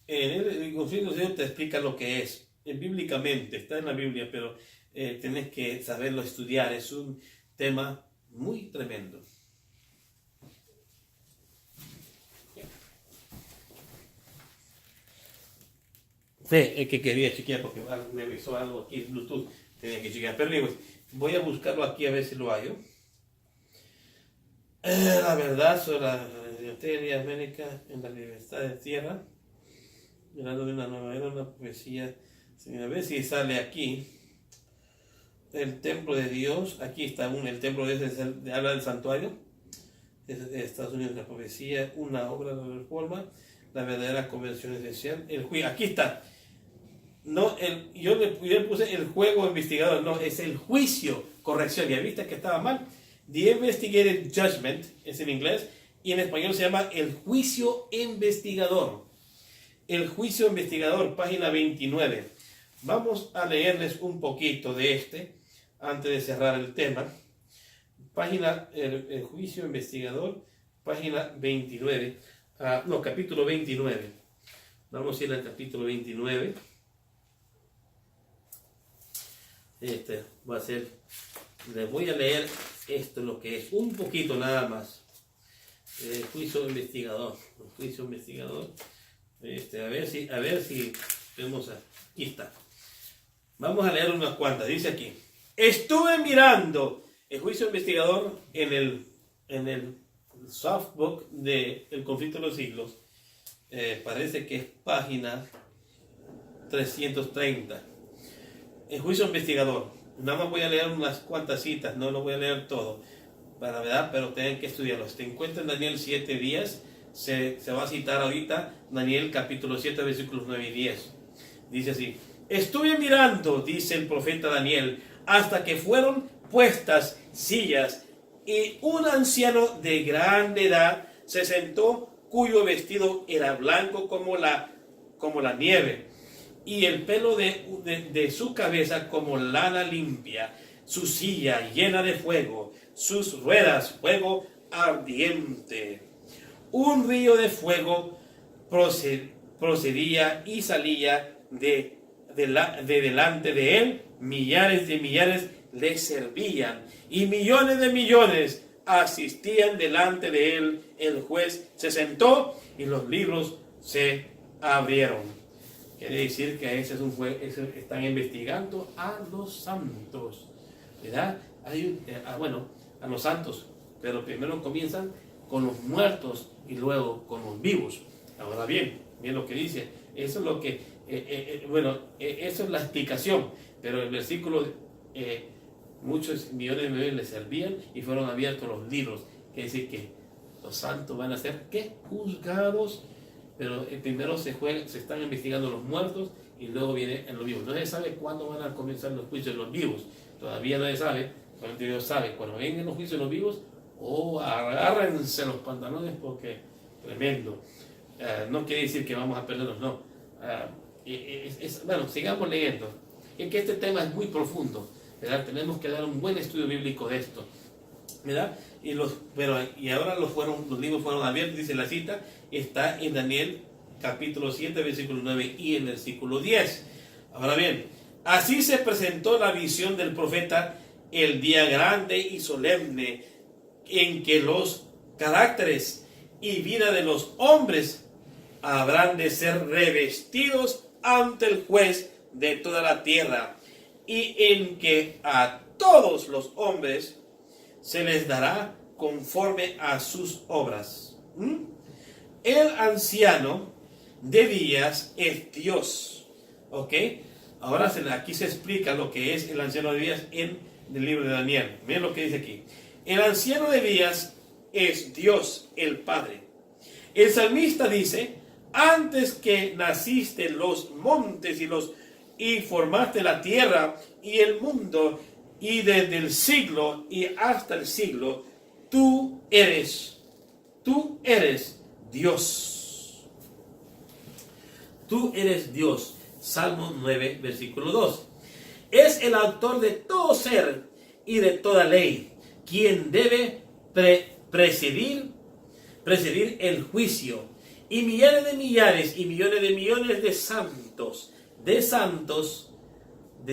En el conflicto de los siglos te explica lo que es. Bíblicamente, está en la Biblia, pero tienes que saberlo estudiar. Es un tema muy tremendo. Sí, es que quería chequear porque me avisó algo aquí en Bluetooth. Tenía que chequear. Pero digo, voy a buscarlo aquí a ver si lo hallo. La verdad sobre la de América en la libertad de tierra. Hablando de una nueva era, una poesía. A ver si sale aquí. El templo de Dios. Aquí está el templo de Dios, habla del santuario. De Estados Unidos, la profecía, una obra de la reforma, la verdadera convención esencial. Aquí está. No, yo le puse el juego investigador, no, es el juicio, corrección. Ya viste que estaba mal. The Investigative Judgment es en inglés y en español se llama el juicio investigador. El juicio investigador, página 29. Vamos a leerles un poquito de antes de cerrar el tema. El juicio investigador, página 29. Capítulo 29. Vamos a ir al capítulo 29. Les voy a leer lo que es, un poquito nada más. Juicio investigador. Juicio investigador. A ver si vemos. Aquí está. Vamos a leer unas cuantas. Dice aquí: estuve mirando el juicio investigador en el softbook de El conflicto de los siglos. Parece que es página 330. El juicio investigador. Nada más voy a leer unas cuantas citas, no lo voy a leer todo, para verdad, pero tienen que estudiarlo. Si te encuentras en Daniel 7 días, se va a citar ahorita Daniel capítulo 7, versículos 9 y 10. Dice así: estuve mirando, dice el profeta Daniel, hasta que fueron puestas sillas, y un anciano de grande edad se sentó, cuyo vestido era blanco como la nieve, y el pelo de su cabeza como lana limpia, su silla llena de fuego, sus ruedas fuego ardiente. Un río de fuego procedía y salía de delante de él. Millares de millares le servían y millones de millones asistían delante de él. El juez se sentó y los libros se abrieron. Quiere decir que ese es un juez, están investigando a los santos, ¿verdad? A los santos, pero primero comienzan con los muertos y luego con los vivos. Ahora bien lo que dice, eso es lo que, eso es la explicación, pero el versículo, muchos millones de millones le servían y fueron abiertos los libros. Quiere decir que los santos van a ser, ¿qué? Juzgados. Pero primero se están investigando los muertos y luego viene en los vivos. No se sabe cuándo van a comenzar los juicios de los vivos. Todavía no se sabe. Solamente Dios sabe. Cuando vengan los juicios de los vivos, agárrense los pantalones porque tremendo. No quiere decir que vamos a perdernos, no. Bueno, sigamos leyendo. Es que este tema es muy profundo, ¿verdad? Tenemos que dar un buen estudio bíblico de esto, ¿verdad? Y ahora los libros fueron abiertos, dice la cita, está en Daniel capítulo 7, versículo 9 y el versículo 10. Ahora bien, así se presentó la visión del profeta el día grande y solemne en que los caracteres y vida de los hombres habrán de ser revestidos ante el juez de toda la tierra, y en que a todos los hombres se les dará conforme a sus obras. El anciano de días es Dios. ¿Ok? Ahora aquí se explica lo que es el anciano de días en el libro de Daniel. Miren lo que dice aquí. El anciano de días es Dios, el Padre. El salmista dice: antes que naciste los montes y formaste la tierra y el mundo, y desde el siglo y hasta el siglo, tú eres Dios. Tú eres Dios. Salmo 9, versículo 2. Es el autor de todo ser y de toda ley, quien debe presidir el juicio. Y millares de millares y millones de millones de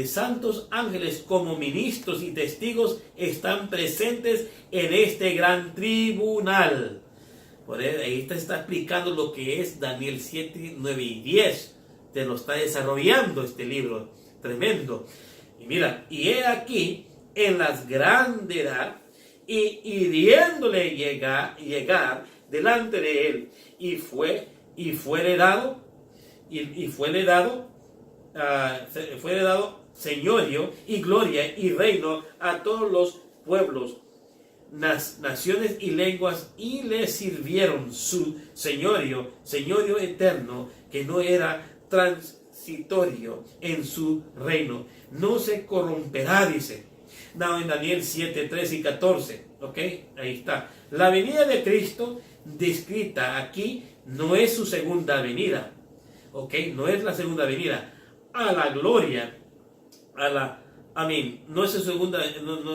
santos ángeles como ministros y testigos están presentes en este gran tribunal. Por ahí está explicando lo que es Daniel 7, 9 y 10. te lo está desarrollando este libro tremendo. Y mira, y he aquí en las grande edad y hiriéndole llegar delante de él, y fue heredado fue heredado señorío y gloria y reino a todos los pueblos, naciones y lenguas, y le sirvieron su señorío eterno, que no era transitorio en su reino, no se corromperá, dice. No, en Daniel 7, 13 y 14, ok, ahí está. La venida de Cristo descrita aquí no es su segunda venida, ok, no es la segunda venida a la gloria, no es su segunda,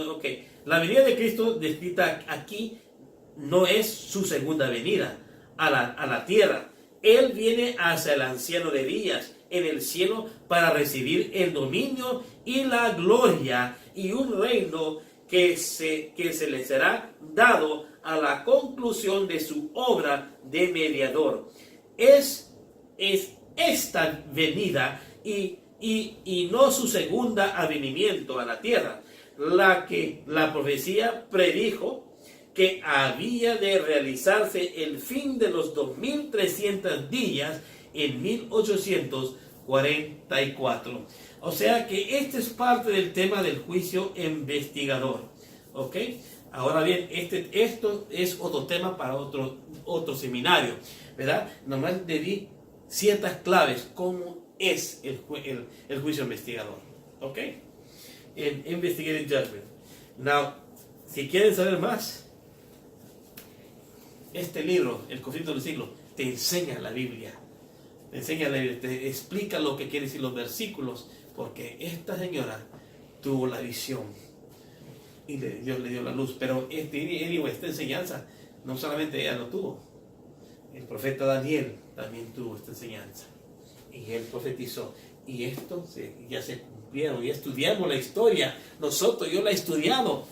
ok. La venida de Cristo descrita aquí no es su segunda venida a la tierra. Él viene hacia el anciano de días en el cielo para recibir el dominio y la gloria y un reino que se le será dado a la conclusión de su obra de mediador. Es esta venida y no su segunda avenimiento a la tierra, la que la profecía predijo que había de realizarse el fin de los 2300 días en 1844. O sea que este es parte del tema del juicio investigador. ¿Ok? Ahora bien, esto es otro tema para otro seminario, ¿verdad? Nomás le di ciertas claves, cómo es el juicio investigador. ¿Ok? En Investigative Judgment. Now, si quieren saber más, este libro, El Conflicto del Siglo, te enseña la Biblia. Te explica lo que quieren decir los versículos, porque esta señora tuvo la visión y Dios le dio la luz. Pero esta enseñanza, no solamente ella lo tuvo, el profeta Daniel también tuvo esta enseñanza. Y él profetizó. Y esto ya se cumplieron. Y estudiamos la historia. Yo la he estudiado.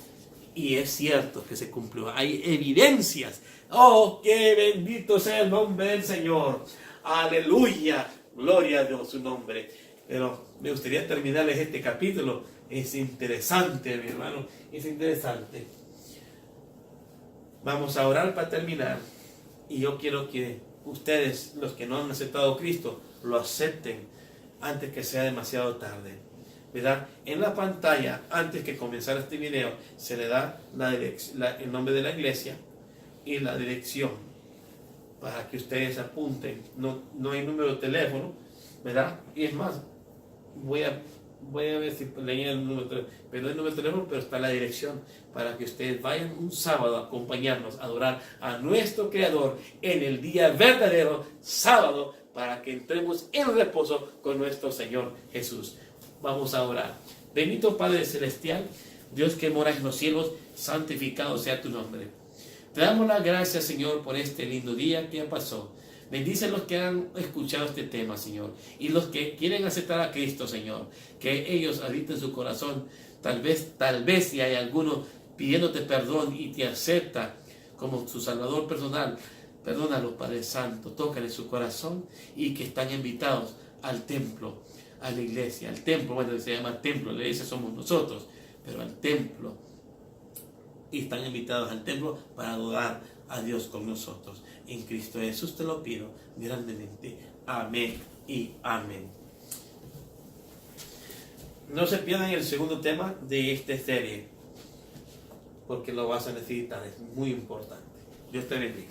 Y es cierto que se cumplió. Hay evidencias. ¡Oh, qué bendito sea el nombre del Señor! ¡Aleluya! Gloria a Dios su nombre. Pero me gustaría terminarles este capítulo. Es interesante, mi hermano. Es interesante. Vamos a orar para terminar. Y yo quiero que ustedes, los que no han aceptado a Cristo, lo acepten antes que sea demasiado tarde, ¿verdad? En la pantalla, antes que comenzar este video, se le da el nombre de la iglesia y la dirección para que ustedes apunten. No hay número de teléfono, ¿verdad? Y es más, voy a ver si leía el número de teléfono, pero no hay número de teléfono, pero está la dirección para que ustedes vayan un sábado a acompañarnos a adorar a nuestro Creador en el día verdadero, sábado, para que entremos en reposo con nuestro Señor Jesús. Vamos a orar. Bendito Padre Celestial, Dios que mora en los cielos, santificado sea tu nombre. Te damos las gracias, Señor, por este lindo día que pasó. Bendice a los que han escuchado este tema, Señor, y los que quieren aceptar a Cristo, Señor, que ellos habiten su corazón. Tal vez si hay alguno pidiéndote perdón y te acepta como su Salvador personal, perdónalos, Padre Santo, tócale su corazón, y que están invitados al templo, a la iglesia, al templo, bueno, se llama templo, la iglesia somos nosotros, pero al templo, y están invitados al templo para adorar a Dios con nosotros. En Cristo Jesús te lo pido grandemente. Amén y amén. No se pierdan el segundo tema de esta serie, porque lo vas a necesitar, es muy importante. Dios te bendiga.